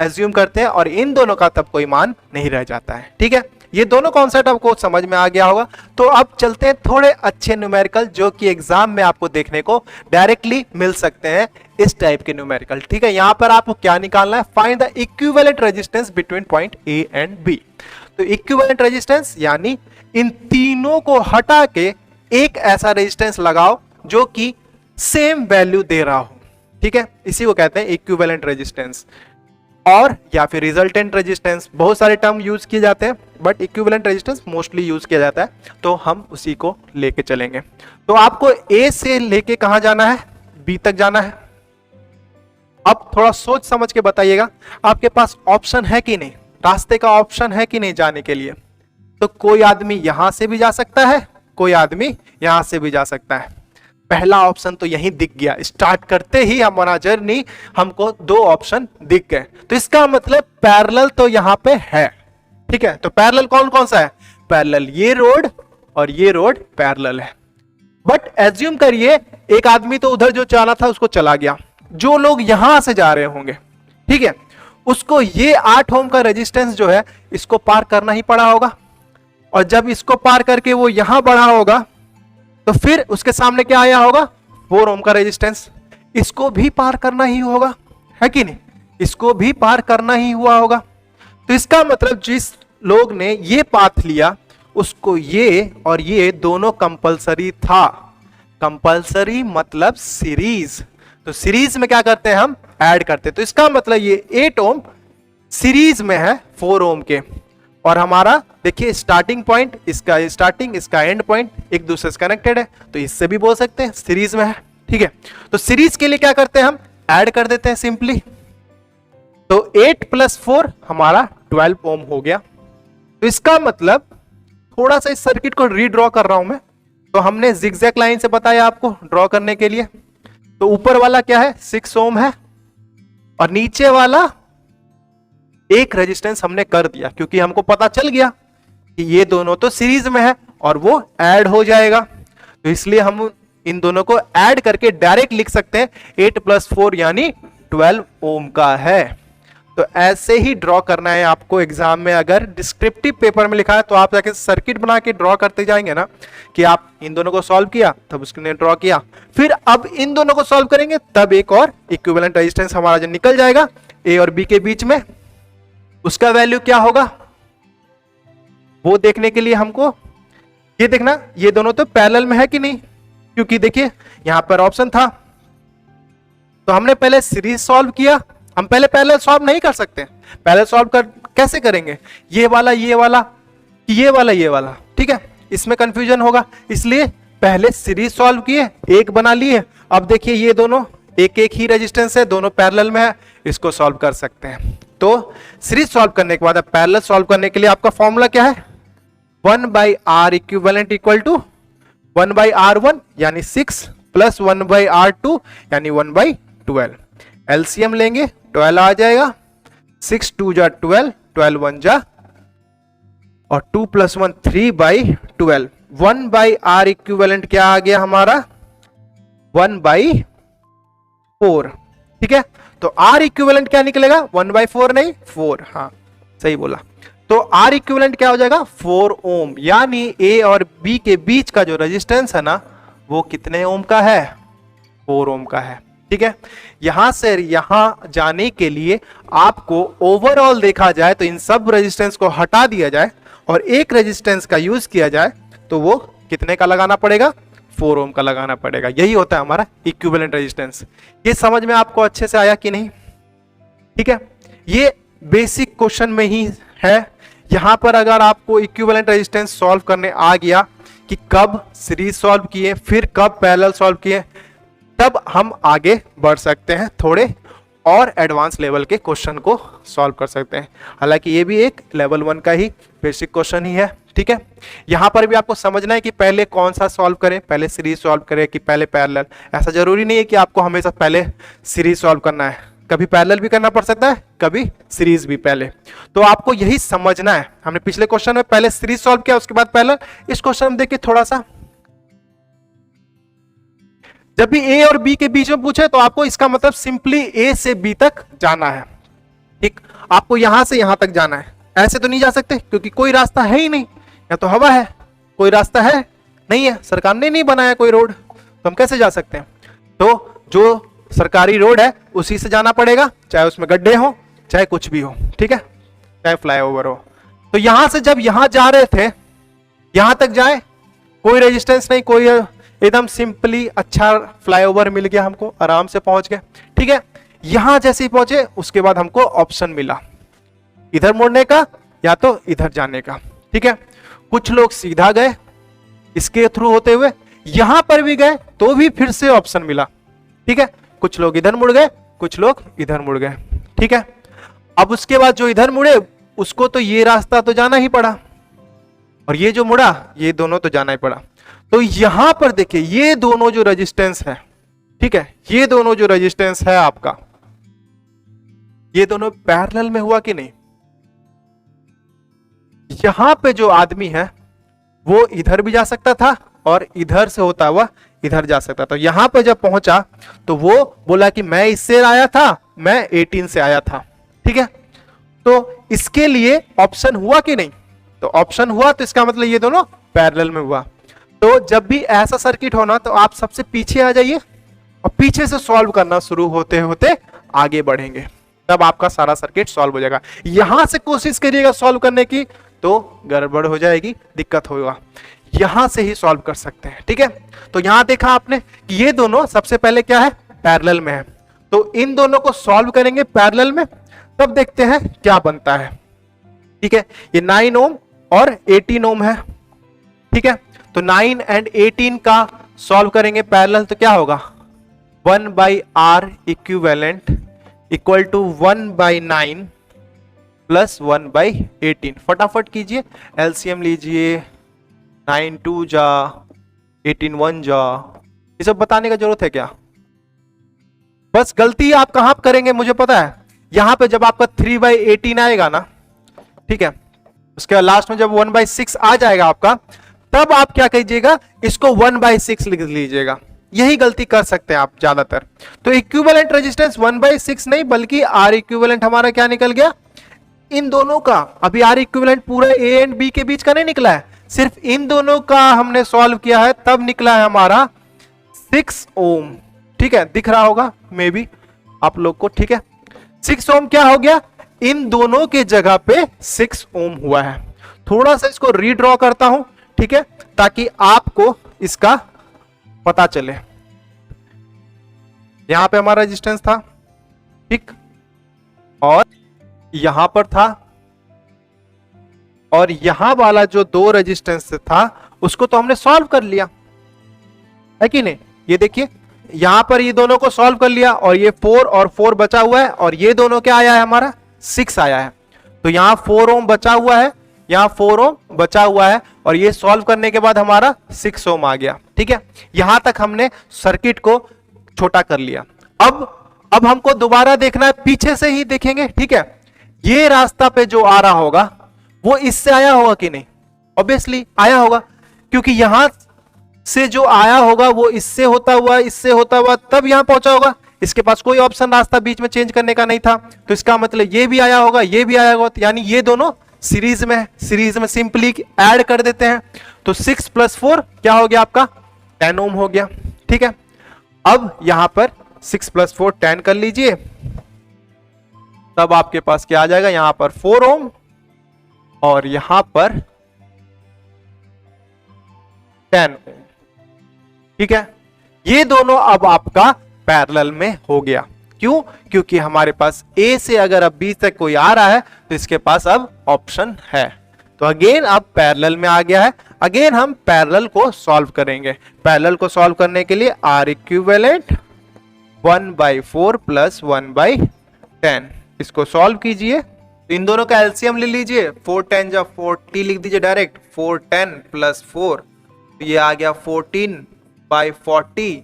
एज्यूम करते हैं और इन दोनों का तब कोई मान नहीं रह जाता है। ठीक है, ये दोनों कॉन्सेप्ट आपको समझ में आ गया होगा। तो अब चलते हैं थोड़े अच्छे न्यूमेरिकल जो कि एग्जाम में आपको देखने को डायरेक्टली मिल सकते हैं, इस टाइप के न्यूमेरिकल। ठीक है, यहां पर आपको क्या निकालना है? Find the equivalent resistance between point A and B. तो इक्विवेलेंट रेजिस्टेंस यानी इन तीनों को हटा के एक ऐसा रेजिस्टेंस लगाओ जो कि सेम वैल्यू दे रहा हो। ठीक है, इसी को कहते हैं इक्विवेलेंट रेजिस्टेंस, और या फिर रिजल्टेंट रेजिस्टेंस। बहुत सारे टर्म यूज किए जाते हैं but equivalent resistance mostly use किया जाता है, तो हम उसी को लेके चलेंगे। तो आपको ए से लेके कहां जाना है? बी तक जाना है। अब थोड़ा सोच समझ के बताइएगा, आपके पास ऑप्शन है कि नहीं, रास्ते का ऑप्शन है कि नहीं जाने के लिए। तो कोई आदमी यहां से भी जा सकता है, कोई आदमी यहां से भी जा सकता है। पहला ऑप्शन तो यहीं दिख गया, स्टार्ट करते ही हमारा जर्नी हमको दो ऑप्शन दिख गए। तो इसका मतलब पैरेलल तो यहां पे है, ठीक है। तो पैरेलल कौन कौन सा है, पैरेलल ये रोड और ये रोड पैरेलल है। बट एज्यूम करिए एक आदमी तो उधर जो जाना था उसको चला गया, जो लोग यहां से जा रहे होंगे, ठीक है, उसको ये 8 ओम का रेजिस्टेंस जो है इसको पार करना ही पड़ा होगा। और जब इसको पार करके वो यहां बढ़ा होगा तो फिर उसके सामने क्या आया होगा, 4 ओम का रेजिस्टेंस, इसको भी पार करना ही होगा, है कि नहीं, इसको भी पार करना ही हुआ होगा। तो इसका मतलब जिस लोग ने ये पाथ लिया उसको ये और ये दोनों कंपलसरी था। कंपलसरी मतलब सीरीज, तो सीरीज में क्या करते हैं हम, ऐड करते हैं। तो इसका मतलब ये 8 ओम सीरीज में है 4 ओम के, और हमारा देखिए स्टार्टिंग पॉइंट, इसका स्टार्टिंग इसका एंड पॉइंट एक दूसरे से कनेक्टेड है, तो इससे भी बोल सकते हैं सीरीज में है, ठीक है। तो सीरीज के लिए क्या करते हैं हम, ऐड कर देते हैं सिंपली। तो 8 + 4 हमारा 12 ओम हो गया। तो इसका मतलब थोड़ा सा इस सर्किट को रीड्रॉ कर रहा हूं मैं, तो हमने जिगजैग लाइन से बताया आपको ड्रॉ करने के लिए। तो ऊपर वाला क्या है, 6 ओम है, और नीचे वाला एक रेजिस्टेंस हमने कर दिया, क्योंकि हमको पता चल गया कि ये दोनों तो सीरीज में है और वो ऐड हो जाएगा। तो इसलिए हम इन दोनों को ऐड करके डायरेक्ट लिख सकते हैं 8 + 4 यानी 12 ओम का है। तो ऐसे ही ड्रॉ करना है आपको एग्जाम में। अगर डिस्क्रिप्टिव पेपर में लिखा है तो आप जाके सर्किट बना के ड्रॉ करते जाएंगे ना, कि आप इन दोनों को सॉल्व किया तब उसने ड्रॉ किया, फिर अब इन दोनों को सॉल्व करेंगे तब एक और इक्विवेलेंट रेजिस्टेंस हमारा जो निकल जाएगा ए और बी के बीच में, उसका वैल्यू क्या होगा वो देखने के लिए हमको ये देखना ये दोनों तो पैरेलल में है कि नहीं, क्योंकि देखिए यहां पर ऑप्शन था। तो हमने पहले सीरीज सॉल्व किया, हम पहले पैरेलल सॉल्व नहीं कर सकते। पैरेलल सॉल्व कर कैसे करेंगे, ये वाला ये वाला कि ये वाला ये वाला, ठीक है, इसमें कंफ्यूजन होगा, इसलिए पहले सीरीज सॉल्व किए, एक बना लिए। अब देखिए ये दोनों एक एक ही रेजिस्टेंस है, दोनों पैरेलल में है, इसको सॉल्व कर सकते हैं। तो सीरीज सॉल्व करने के बाद पैरेलल सॉल्व करने के लिए आपका फॉर्मूला क्या है, 1/R equivalent equal to 1/R1 यानी 6 + 1/R2 यानी 1/12। एलसीएम लेंगे 12 आ जाएगा, 6 2 जा 12, 12 1 जा, और 2 + 1 3/12। 1/R इक्विवेलेंट क्या आ गया हमारा, 1/4, ठीक है। तो R इक्विवेलेंट क्या निकलेगा, 1/4 नहीं 4, हाँ सही बोला। तो R इक्विवेलेंट क्या हो जाएगा, 4 ओम, यानी A और B के बीच का जो रेजिस्टेंस है ना वो कितने ओम का है, 4 ओम का है, ठीक है। यहां से यहां जाने के लिए आपको ओवरऑल देखा जाए तो इन सब रेजिस्टेंस को हटा दिया जाए और एक रेजिस्टेंस का यूज किया जाए तो वो कितने का लगाना पड़ेगा, 4 ओम का लगाना पड़ेगा। यही होता है हमारा इक्विवेलेंट रेजिस्टेंस। ये समझ में आपको अच्छे से आया कि नहीं, ठीक है। ये बेसिक क्वेश्चन में ही है। यहां पर अगर आपको इक्विवेलेंट रेजिस्टेंस सॉल्व करने आ गया कि कब सीरीज सॉल्व किए फिर कब पैरेलल सॉल्व किए, तब हम आगे बढ़ सकते हैं, थोड़े और एडवांस लेवल के क्वेश्चन को सॉल्व कर सकते हैं। हालांकि ये भी एक लेवल 1 का ही बेसिक क्वेश्चन ही है, ठीक है। यहां पर भी आपको समझना है कि पहले कौन सा सॉल्व करें, पहले सीरीज सॉल्व करें कि पहले पैरेलल। ऐसा जरूरी नहीं है कि आपको हमेशा पहले सीरीज सॉल्व करना है, कभी पैरेलल भी करना पड़ सकता है, कभी सीरीज भी। पहले तो आपको यही समझना है। हमने पिछले क्वेश्चन में पहले सीरीज सॉल्व किया उसके बाद पैरेलल। इस क्वेश्चन में देखिए थोड़ा सा, जब भी ए और बी के बीच में पूछे तो आपको इसका मतलब सिंपली ए से बी तक जाना है, ठीक। आपको यहां से यहां तक जाना है, ऐसे तो नहीं जा सकते क्योंकि कोई रास्ता है ही नहीं, या तो हवा है, कोई रास्ता है नहीं है, सरकार ने नहीं बनाया कोई रोड, तो हम कैसे जा सकते हैं। तो जो सरकारी रोड है उसी से जाना पड़ेगा, चाहे उसमें गड्ढे हो चाहे कुछ भी हो, ठीक है, चाहे फ्लाईओवर हो। तो यहां से जब यहां जा रहे थे यहां तक जाए, कोई रेजिस्टेंस नहीं, कोई, एकदम सिंपली अच्छा फ्लाईओवर मिल गया हमको, आराम से पहुंच गए, ठीक है। यहां जैसे ही पहुंचे उसके बाद हमको ऑप्शन मिला इधर मुड़ने का या तो इधर जाने का, ठीक है। कुछ लोग सीधा गए इसके थ्रू होते हुए, यहां पर भी गए तो भी फिर से ऑप्शन मिला, ठीक है। कुछ लोग इधर मुड़ गए कुछ लोग इधर मुड़ गए, ठीक है। अब उसके बाद जो इधर मुड़े उसको तो ये रास्ता तो जाना ही पड़ा, और ये जो मुड़ा ये दोनों तो जाना ही पड़ा। तो यहां पर देखिए ये दोनों जो रेजिस्टेंस है, ठीक है, ये दोनों जो रेजिस्टेंस है आपका, ये दोनों पैरेलल में हुआ कि नहीं। यहां पे जो आदमी है वो इधर भी जा सकता था और इधर से होता हुआ इधर जा सकता था। यहां पे जब पहुंचा तो वो बोला कि मैं इससे आया था, मैं 18 से आया था, ठीक है। तो इसके लिए ऑप्शन हुआ कि नहीं, तो ऑप्शन हुआ, तो इसका मतलब ये दोनों पैरेलल में हुआ। तो जब भी ऐसा सर्किट होना तो आप सबसे पीछे आ जाइए और पीछे से सॉल्व करना शुरू होते होते आगे बढ़ेंगे, तब आपका सारा सर्किट सॉल्व हो जाएगा। यहां से कोशिश करिएगा सॉल्व करने की तो गड़बड़ हो जाएगी, दिक्कत होगा। यहां से ही सॉल्व कर सकते हैं, ठीक है। तो यहां देखा आपने कि ये दोनों सबसे पहले क्या है, पैरेलल में है। तो इन दोनों को सॉल्व करेंगे पैरेलल में, तब देखते हैं क्या बनता है, ठीक है। ये 9 ओम और 18 ओम है, ठीक है। तो 9 एंड 18 का सॉल्व करेंगे पैरेलल, तो क्या होगा 1/R equivalent equal to 1/9 plus 1/18। फटाफट कीजिए, एलसीएम लीजिए, 9 2 जा 18 1 जा, ये सब बताने का जरूरत है क्या। बस गलती आप कहां करेंगे मुझे पता है, यहां पे जब आपका 3/18 आएगा ना, ठीक है, उसके लास्ट में जब 1/6 आ जाएगा आपका, तब आप क्या कीजिएगा, इसको 1/6 लिख लीजिएगा। यही गलती कर सकते हैं आप ज्यादातर। तो इक्विवेलेंट रेजिस्टेंस 1/6 नहीं बल्कि आर इक्विवेलेंट हमारा क्या निकल गया, इन दोनों का। अभी आर इक्विवेलेंट पूरा ए एंड बी के बीच का नहीं निकला है, सिर्फ इन दोनों का हमने सॉल्व किया है, तब निकला है हमारा 6 ओम, ठीक है। दिख रहा होगा मे बी आप लोग को, ठीक है। 6 ओम क्या हो गया, इन दोनों के जगह पे 6 ओम हुआ है। थोड़ा सा इसको रीड्रॉ करता हूं, ठीक है, ताकि आपको इसका पता चले। यहां पे हमारा रेजिस्टेंस था, ठीक, और यहां पर था, और यहां वाला जो 2 रेजिस्टेंस था उसको तो हमने सॉल्व कर लिया है कि नहीं। ये देखिए यहां पर ये दोनों को सॉल्व कर लिया, और ये 4 और 4 बचा हुआ है, और ये दोनों क्या आया है हमारा 6 आया है। तो यहां 4 ओम बचा हुआ है, यहां 4 ओम बचा हुआ है, और ये सॉल्व करने के बाद हमारा 6 ओम आ गया, ठीक है। यहां तक हमने सर्किट को छोटा कर लिया। अब हमको दोबारा देखना है, पीछे से ही देखेंगे, ठीक है। ये रास्ता पे जो आ रहा होगा वो इससे आया होगा कि नहीं, ऑब्वियसली आया होगा, क्योंकि यहां से जो आया होगा वो इससे होता हुआ तब यहां पहुंचा होगा। इसके पास कोई ऑप्शन रास्ता बीच में चेंज करने का नहीं था, तो इसका मतलब ये भी आया होगा, ये भी आया होगा, यानी ये दोनों सीरीज में सिंपली ऐड कर देते हैं। तो 6 + 4 क्या हो गया आपका 10 ओम हो गया, ठीक है। अब यहां पर 6 + 4 10 कर लीजिए, तब आपके पास क्या आ जाएगा, यहां पर 4 ओम और यहां पर 10 ओम, ठीक है। ये दोनों अब आपका पैरेलल में हो गया। क्यों, क्योंकि हमारे पास ए से अगर अब बी तक कोई आ रहा है तो इसके पास अब ऑप्शन है। तो अगेन अब पैरेलल में आ गया है। अगेन हम पैरेलल को सॉल्व करेंगे। पैरेलल को सॉल्व करने के लिए आर इक्विवेलेंट 1/4 + 1/10, इसको सॉल्व कीजिए। इन दोनों का एलसीएम ले लीजिए, 4 10 जा 40 लिख दीजिए डायरेक्ट, 4 10 + 4, ये आ गया 14/40,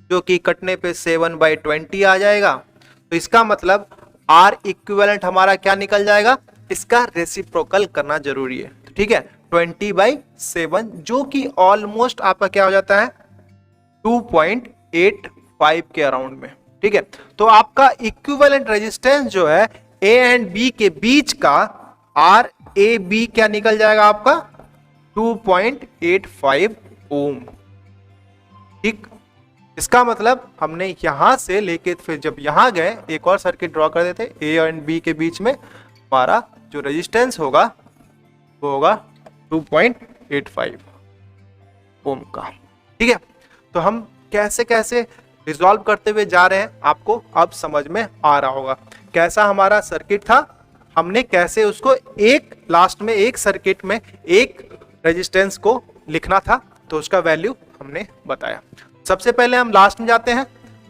जो कि कटने पे 7/20 आ जाएगा। तो इसका मतलब आर इक्विवेलेंट हमारा क्या निकल जाएगा, इसका रेसिप्रोकल करना जरूरी है, ठीक है। 20/7 जो कि ऑलमोस्ट आपका क्या हो जाता है 2.85 के अराउंड में, ठीक है। तो आपका इक्विवेलेंट रेजिस्टेंस जो है ए एंड बी के बीच का आर ए बी क्या निकल जाएगा आपका 2.85 ओम, ठीक। इसका मतलब हमने यहां से लेके फिर जब यहां गए एक और सर्किट ड्रॉ कर देते, ए एंड बी के बीच में हमारा जो रेजिस्टेंस होगा वो होगा 2.85 ओम का, ठीक है। तो हम कैसे कैसे रिजॉल्व करते हुए जा रहे हैं आपको अब समझ में आ रहा होगा। कैसा हमारा सर्किट था, हमने कैसे उसको एक लास्ट में एक सर्किट में एक रेजिस्टेंस को लिखना था, तो उसका वैल्यू हमने बताया। सबसे पहले हम लास्ट में जाते हैं,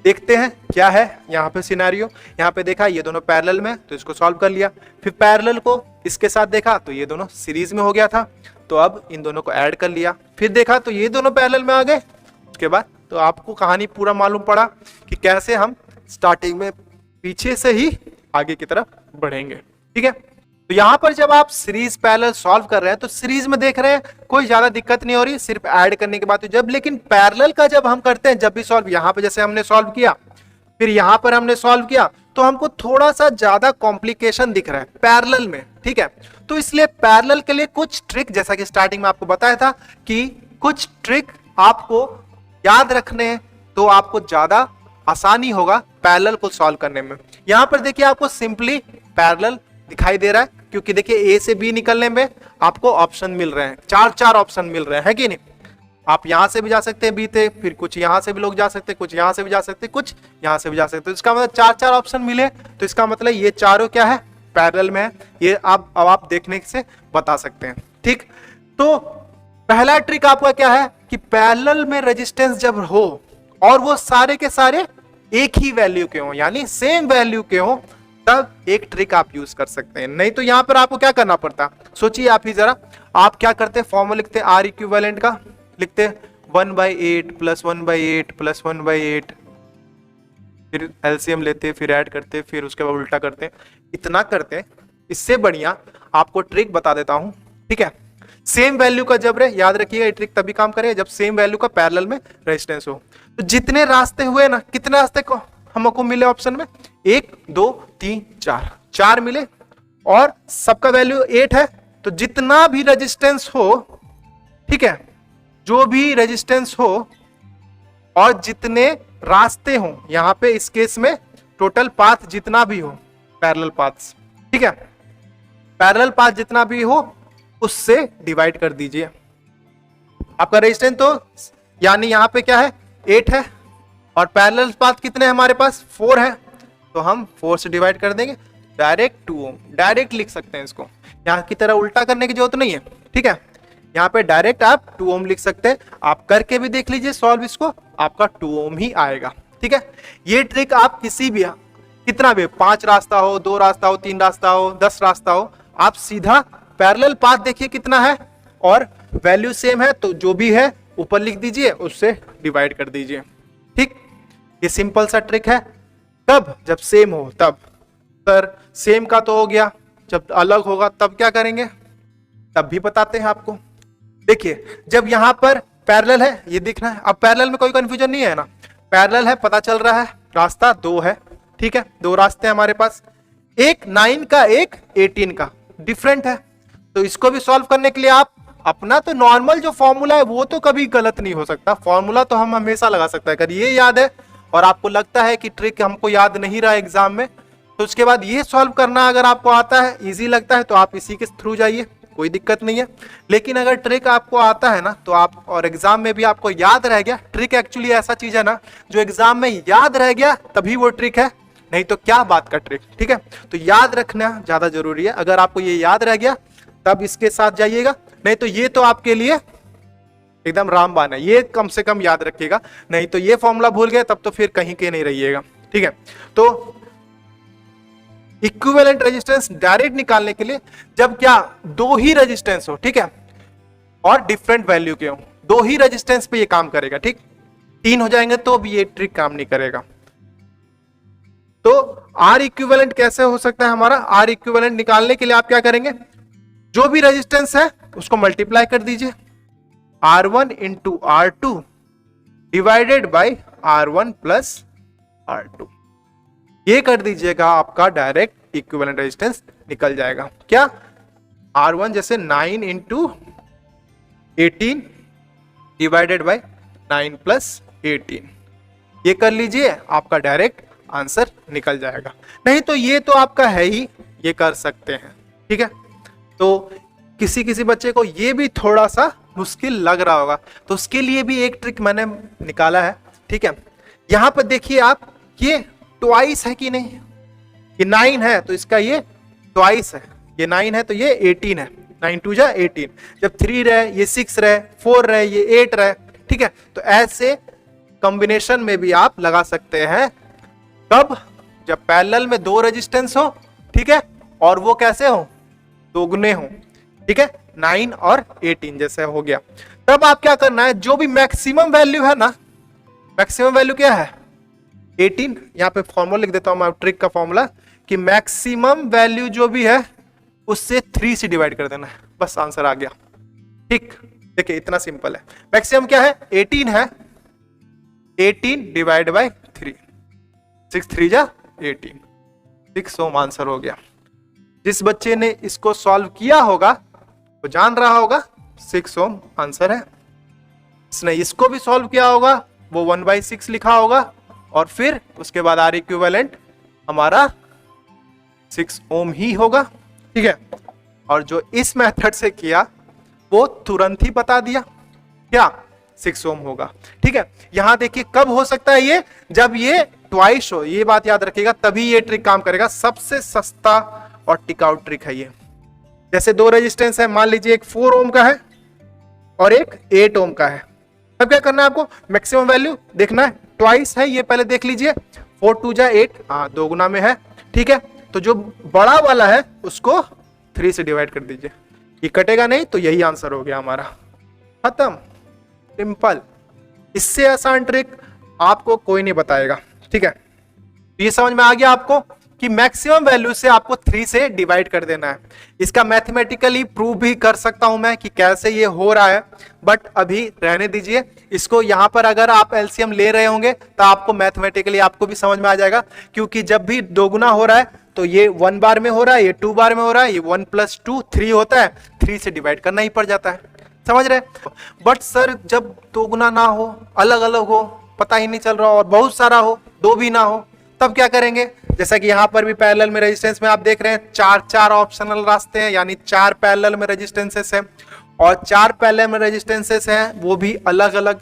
देखते हैं क्या है यहाँ पे सिनेरियो। यहाँ पे देखा ये दोनों पैरेलल में, तो इसको सॉल्व कर लिया। फिर पैरेलल को इसके साथ देखा तो ये दोनों सीरीज में हो गया था, तो अब इन दोनों को ऐड कर लिया। फिर देखा तो ये दोनों पैरेलल में आ गए। उसके बाद तो आपको कहानी पूरा मालूम पड़ा कि कैसे हम स्टार्टिंग में पीछे से ही आगे की तरफ बढ़ेंगे। ठीक है, तो यहां पर जब आप सीरीज पैरेलल सॉल्व कर रहे हैं तो सीरीज में देख रहे हैं कोई ज्यादा दिक्कत नहीं हो रही, सिर्फ ऐड करने के बाद। तो जब लेकिन पैरेलल का जब हम करते हैं, जब भी सॉल्व, यहां पे जैसे हमने सॉल्व किया, फिर यहां पर हमने सॉल्व किया, तो हमको थोड़ा सा ज्यादा कॉम्प्लिकेशन दिख रहा है पैरेलल में। ठीक है, तो इसलिए पैरेलल के लिए कुछ ट्रिक, जैसा कि स्टार्टिंग में आपको बताया था कि कुछ ट्रिक आपको याद रखने हैं, तो आपको ज्यादा आसानी होगा पैरेलल को सॉल्व करने में। यहां पर देखिए आपको सिंपली पैरेलल दिखाई दे रहा है, क्योंकि देखिए ए से बी निकलने में आपको ऑप्शन मिल रहे हैं, चार ऑप्शन मिल रहे हैं, है कि नहीं। आप यहां से भी जा सकते हैं बी थे, फिर कुछ यहां से भी लोग जा सकते हैं, कुछ यहां से भी जा सकते हैं, कुछ यहां से भी जा सकते हैं। इसका मतलब चार ऑप्शन मिले, तो इसका मतलब ये चारों क्या है, पैरेलल में है। ये अब आप देखने से बता सकते हैं। ठीक, तो पहला ट्रिक आपका क्या है कि पैरेलल में रेजिस्टेंस जब हो और वो सारे के सारे एक ही वैल्यू के हो, यानी सेम वैल्यू के हो, तब एक ट्रिक आप यूज कर सकते हैं। नहीं तो यहां पर आपको क्या करना पड़ता, सोचिए आप ही जरा। आप क्या करते, फॉर्मूला लिखते, आर इक्विवेलेंट का लिखते 1/8 + 1/8 + 1/8, फिर एलसीएम लेते, फिर ऐड करते, फिर उसके बाद उल्टा करते, इतना करते। इससे बढ़िया आपको ट्रिक बता देता हूं। ठीक है, सेम वैल्यू का जब रहे, याद रखिएगा ये ट्रिक तभी काम करेगा जब सेम वैल्यू का पैरेलल में रेजिस्टेंस हो। तो जितने रास्ते हुए ना, कितने रास्ते को हमको मिले ऑप्शन में, 1 2 3 4 मिले, और सबका वैल्यू 8 है। तो जितना भी रेजिस्टेंस हो, ठीक है, जो भी रेजिस्टेंस हो और जितने रास्ते हो, यहां पे इस केस में टोटल पाथ जितना भी हो, पैरेलल पाथ्स, ठीक है, पैरेलल पाथ जितना भी हो उससे डिवाइड कर दीजिए आपका रेजिस्टेंस। तो यानी यहां पे क्या है, 8 है, और पैरेलल पाथ कितने हमारे पास, 4 है, तो हम 4 से डिवाइड कर देंगे, डायरेक्ट 2 ओम, डायरेक्ट लिख सकते हैं इसको, यहां की तरह उल्टा करने की जरूरत नहीं है। ठीक है, यहाँ पे डायरेक्ट आप 2 ओम लिख सकते हैं। आप करके भी देख लीजिए सॉल्व इसको, आपका 2 ओम ही आएगा। ठीक है, ये ट्रिक आप किसी भी, कितना भी, 5 रास्ता हो, 2 रास्ता हो, 3 रास्ता हो, 10 रास्ता हो, आप सीधा पैरेलल पाथ देखिए कितना है और वैल्यू सेम है, तो जो भी है ऊपर लिख दीजिए, उससे डिवाइड कर दीजिए। ठीक, ये सिंपल सा ट्रिक है। तब जब सेम हो तब, सर सेम का तो हो गया, जब अलग होगा तब क्या करेंगे, तब भी बताते हैं आपको। देखिए जब यहां पर पैरेलल है, ये दिख रहा है, अब पैरेलल में कोई कंफ्यूजन नहीं है ना, पैरेलल है, पता चल रहा है रास्ता 2 है। ठीक है, 2 रास्ते हमारे पास, एक 9 का, एक 18 का, डिफरेंट है। तो इसको भी सॉल्व करने के लिए आप अपना तो नॉर्मल जो फॉर्मूला है वो तो कभी गलत नहीं हो सकता, फॉर्मूला तो हम हमेशा लगा सकते हैं। अगर ये याद है और आपको लगता है कि ट्रिक हमको याद नहीं रहा एग्जाम में, तो उसके बाद ये सॉल्व करना अगर आपको आता है, इजी लगता है, तो आप इसी के थ्रू जाइए, कोई दिक्कत नहीं है। लेकिन अगर ट्रिक आपको आता है ना, तो आप, और एग्जाम में भी आपको याद रह गया, ट्रिक एक्चुअली ऐसा चीज है ना जो एग्जाम में याद रह गया तभी वो ट्रिक है, नहीं तो क्या बात का ट्रिक। ठीक है, तो याद रखना ज्यादा जरूरी है। अगर आपको ये याद रह गया तब इसके साथ जाइएगा, नहीं तो ये तो आपके लिए एकदम रामबाण है, ये कम से कम याद रखिएगा, नहीं तो ये फॉर्मूला भूल गए तब तो फिर कहीं के नहीं रहिएगा। ठीक है, तो इक्विवेलेंट रेजिस्टेंस डायरेक्ट निकालने के लिए जब क्या, 2 ही रेजिस्टेंस हो, ठीक है, और डिफरेंट वैल्यू के हो, 2 ही रेजिस्टेंस पे ये काम करेगा। ठीक, 3 हो जाएंगे तो भी ये ट्रिक काम नहीं करेगा। तो आर इक्विवेलेंट कैसे हो सकता है हमारा, आर इक्विवेलेंट निकालने के लिए आप क्या करेंगे, जो भी रेजिस्टेंस है उसको मल्टीप्लाई कर दीजिए, R1 into R2 divided by R1 plus R2, ये कर दीजिएगा, आपका डायरेक्ट इक्विवेलेंट रेजिस्टेंस निकल जाएगा। क्या, R1 जैसे 9 इंटू 18 डिवाइडेड बाई 9 प्लस 18, ये कर लीजिए, आपका डायरेक्ट आंसर निकल जाएगा। नहीं तो ये तो आपका है ही, ये कर सकते हैं। ठीक है, तो किसी किसी बच्चे को ये भी थोड़ा सा मुश्किल लग रहा होगा, तो उसके लिए भी एक ट्रिक मैंने निकाला है। ठीक है, यहां पर देखिए आप, ये ट्वाइस है कि नहीं, ये 9 है तो इसका ये ट्वाइस है, ये 9 है तो ये 18 है, 9 2 जा 18, जब 3 रहे ये 6 रहे, 4 रहे ये 8 रहे। ठीक है, तो ऐसे कॉम्बिनेशन में भी आप लगा सकते हैं। कब? जब पैरेलल में दो रेजिस्टेंस हो, ठीक है, और वो कैसे हो? दोगुने हो, ठीक है, 9 और 18 जैसे हो गया। तब आप क्या करना है, जो भी मैक्सिमम वैल्यू है ना, मैक्सिमम वैल्यू क्या है? 18। यहां पे फॉर्मूला लिख देता हूं मैं, ट्रिक का फॉर्मूला, कि मैक्सिमम वैल्यू जो भी है उससे 3 से डिवाइड कर देना है, बस आंसर आ गया। ठीक, देखिए इतना सिंपल है। मैक्सिमम क्या है? 18 है, 18 डिवाइड बाय 3, 6 3 जा 18, 6 ओम आंसर हो गया। जिस बच्चे ने इसको सॉल्व किया होगा वो जान रहा होगा 6 ओम आंसर है। इसने इसको भी सॉल्व किया होगा, वो 1/6 लिखा होगा, और फिर उसके बाद आर इक्विवेलेंट हमारा 6 ओम ही होगा, ठीक है। और जो इस मेथड से किया वो तुरंत ही बता दिया क्या? 6 ओम होगा, ठीक है। यहां देखिए कब हो सकता है ये? जब ये ट्वाइस हो, ये बात याद रखिएगा, तभी ये ट्रिक काम करेगा। सबसे सस्ता और टिकाऊ ट्रिक है ये। जैसे दो रेजिस्टेंस है, मान लीजिए एक 4 ओम का है और एक 8 ओम का है। अब क्या करना है आपको? मैक्सिमम वैल्यू देखना है, ट्वाइस है ये, पहले देख लीजिए, 4 2 जा 8, हाँ दो गुना में है, ठीक है। तो जो बड़ा वाला है उसको 3 से डिवाइड कर दीजिए, ये कटेगा नहीं, तो यही आंसर हो गया हमारा, खत्म, सिंपल। इससे आसान ट्रिक आपको कोई नहीं बताएगा, ठीक है। ये समझ में आ गया आपको कि मैक्सिमम वैल्यू से आपको 3 से डिवाइड कर देना है। इसका मैथमेटिकली प्रूव भी कर सकता हूं मैं कि कैसे ये हो रहा है, बट अभी रहने दीजिए इसको। यहां पर अगर आप एलसीएम ले रहे होंगे तो आपको मैथमेटिकली आपको भी समझ में आ जाएगा, क्योंकि जब भी दोगुना हो रहा है तो ये 1 बार में हो रहा है, ये 2 बार में हो रहा है, ये 1 + 2 3 होता है, 3 से डिवाइड करना ही पड़ जाता है, समझ रहे। बट सर जब दोगुना ना हो, अलग अलग हो, पता ही नहीं चल रहा हो, और बहुत सारा हो, दो भी ना हो, तब क्या करेंगे? जैसा कि यहां पर भी पैरेलल में रेजिस्टेंस में आप देख रहे हैं 4 ऑप्शनल रास्ते हैं, यानी 4 पैरेलल में रेजिस्टेंसेस हैं, और 4 पैरेलल में रेजिस्टेंसेस हैं वो भी अलग अलग।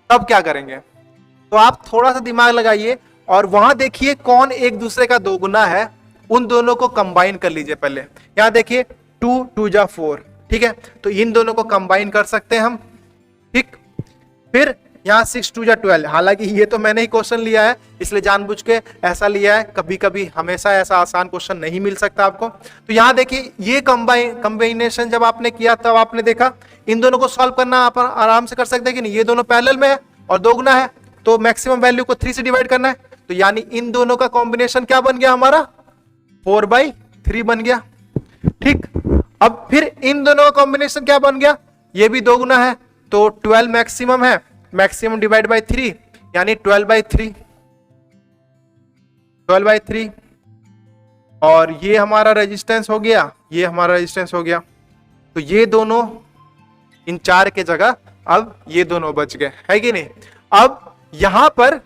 तब क्या करेंगे? तो आप थोड़ा सा दिमाग लगाइए और वहां देखिए कौन एक दूसरे का दोगुना है, उन दोनों को कंबाइन कर लीजिए। पहले यहां देखिए 2 2 जा 4, ठीक है, तो इन दोनों को कंबाइन कर सकते हैं हम, ठीक। फिर यहाँ 6 2 जा 12, हालांकि ये तो मैंने ही क्वेश्चन लिया है इसलिए जानबूझ के ऐसा लिया है, कभी कभी हमेशा ऐसा आसान क्वेश्चन नहीं मिल सकता आपको। तो यहाँ देखिए ये कंबाइनेशन जब आपने किया तब आपने देखा इन दोनों को सॉल्व करना आप आराम से कर सकते हैं कि नहीं। ये दोनों पैरेलल में है और दोगुना है, तो मैक्सिमम वैल्यू को 3 से डिवाइड करना है, तो यानी इन दोनों का कॉम्बिनेशन क्या बन गया हमारा? 4/3 बन गया, ठीक। अब फिर इन दोनों का कॉम्बिनेशन क्या बन गया? ये भी दोगुना है, तो 12 मैक्सिमम है, मैक्सिमम डिवाइड बाय 3 यानी 12/3, 12/3। और ये हमारा रेजिस्टेंस हो गया, ये हमारा रेजिस्टेंस हो गया, तो ये दोनों इन 4 के जगह अब ये दोनों बच गए, है कि नहीं। अब यहां पर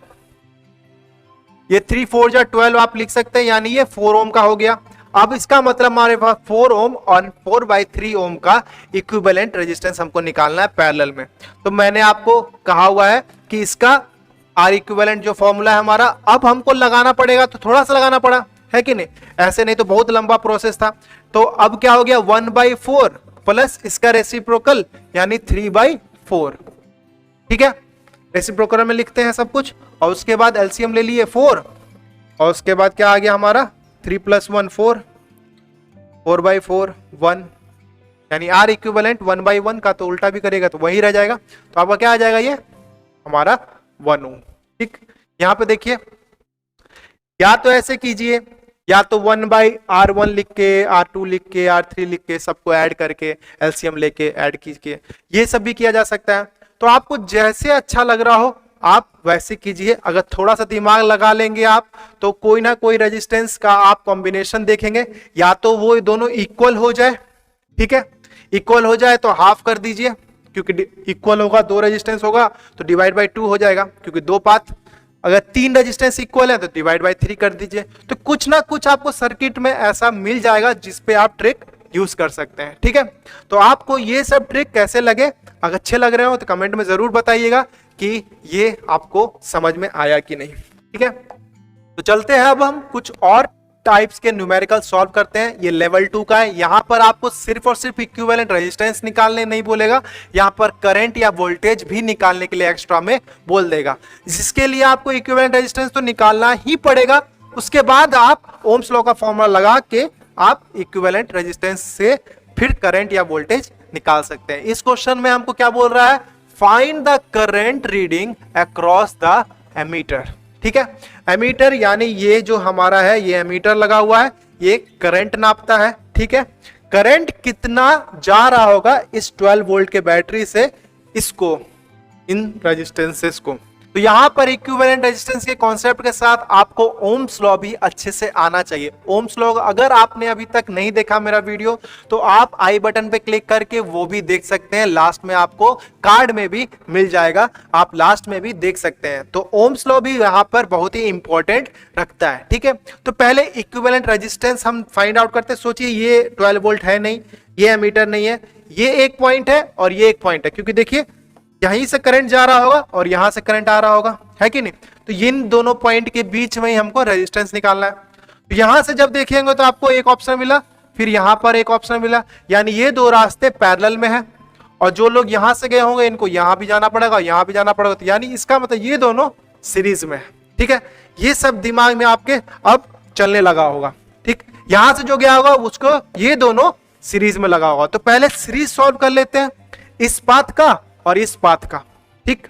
ये 3 4 जा 12 आप लिख सकते हैं, यानी ये 4 ओम का हो गया। अब इसका मतलब हमारे पास 4 ओम और 4/3 ओम का इक्विवेलेंट रेजिस्टेंस हमको निकालना है पैरेलल में। तो मैंने आपको कहा हुआ है कि इसका आर इक्विवेलेंट जो फॉर्मूला है हमारा, अब हमको लगाना पड़ेगा, तो थोड़ा सा लगाना पड़ा, है कि नहीं। ऐसे नहीं तो बहुत लंबा प्रोसेस था। तो अब क्या हो गया? 1/4 प्लस इसका रेसिप्रोकल यानी 3/4, ठीक है। रेसिप्रोकल में लिखते हैं सब कुछ, और उसके बाद एलसीएम ले लिए 4, और उसके बाद क्या आ गया हमारा? 3 + 1 4, 4/4 1, यानी आर इक्विवेलेंट 1/1 का तो उल्टा भी करेगा तो वही रह जाएगा, तो आपका क्या आ जाएगा? ये हमारा 1 ओम, ठीक। यहां पे देखिए, या तो ऐसे कीजिए, या तो 1/R1 लिख के, R2 लिख के, R3 लिख के, सबको ऐड करके एलसीएम लेके ऐड कीजिए, ये सब भी किया जा सकता है। तो आपको जैसे अच्छा लग रहा हो आप वैसे कीजिए। अगर थोड़ा सा दिमाग लगा लेंगे आप तो कोई ना कोई रेजिस्टेंस का आप कॉम्बिनेशन देखेंगे, या तो वो दोनों इक्वल हो जाए, ठीक है। इक्वल हो जाए तो हाफ कर दीजिए, क्योंकि इक्वल होगा, 2 रेजिस्टेंस होगा तो डिवाइड बाय 2 हो जाएगा, क्योंकि 2 पाथ। अगर 3 रेजिस्टेंस इक्वल है तो डिवाइड बाय 3 कर दीजिए। तो कुछ ना कुछ आपको सर्किट में ऐसा मिल जाएगा जिसपे आप ट्रिक यूज कर सकते हैं, ठीक है। तो आपको ये सब ट्रिक कैसे लगे? अगर अच्छे लग रहे हो तो कमेंट में जरूर बताइएगा कि ये आपको समझ में आया कि नहीं, ठीक है। तो चलते हैं अब हम कुछ और टाइप्स के न्यूमेरिकल सॉल्व करते हैं, ये लेवल 2 का है। यहां पर आपको सिर्फ और सिर्फ इक्विवेलेंट रेजिस्टेंस निकालने नहीं बोलेगा, यहां पर करंट या वोल्टेज भी निकालने के लिए एक्स्ट्रा में बोल देगा, जिसके लिए आपको इक्विवेलेंट रेजिस्टेंस तो निकालना ही पड़ेगा। उसके बाद आप ओम्स लॉ का फॉर्मूला लगा के आप इक्विवेलेंट रेजिस्टेंस से फिर करंट या वोल्टेज निकाल सकते हैं। इस क्वेश्चन में हमको क्या बोल रहा है, find the current reading across the ammeter. ठीक है, एमीटर यानी ये जो हमारा है, ये एमीटर लगा हुआ है, ये करंट नापता है। ठीक है, करंट कितना जा रहा होगा इस 12 वोल्ट के बैटरी से इसको, इन रेजिस्टेंसेस को। तो यहां पर इक्विवेलेंट रेजिस्टेंस के कॉन्सेप्ट के साथ आपको ओम्स लॉ भी अच्छे से आना चाहिए। ओम्स लॉ अगर आपने अभी तक नहीं देखा मेरा वीडियो, तो आप आई बटन पे क्लिक करके वो भी देख सकते हैं, लास्ट में आपको कार्ड में भी मिल जाएगा, आप लास्ट में भी देख सकते हैं। तो ओम्स लॉ भी यहाँ पर बहुत ही इंपॉर्टेंट रखता है। ठीक है, तो पहले इक्विवेलेंट रेजिस्टेंस हम फाइंड आउट करते हैं। सोचिए ये 12 वोल्ट है नहीं, ये एमीटर नहीं है, ये एक पॉइंट है और ये एक पॉइंट है, क्योंकि देखिए यहीं से करंट जा रहा होगा और यहां से करंट आ रहा होगा, है कि नहीं। तो इन दोनों पॉइंट के बीच में ही हमको रेजिस्टेंस निकालना है। तो यहां से जब देखेंगे तो आपको एक ऑप्शन मिला, फिर यहां पर एक ऑप्शन मिला, यानी ये दो रास्ते पैरेलल में है, और जो लोग यहां से गए होंगे इनको यहां भी जाना पड़ेगा, यहां भी जाना पड़ेगा। तो यानी इसका मतलब ये दोनों सीरीज में है। ठीक है, ये सब दिमाग में आपके अब चलने लगा होगा। ठीक, यहां से जो गया होगा उसको ये दोनों सीरीज में लगा होगा। तो पहले सीरीज सॉल्व कर लेते हैं, इस पाथ का और इस पाथ का। ठीक,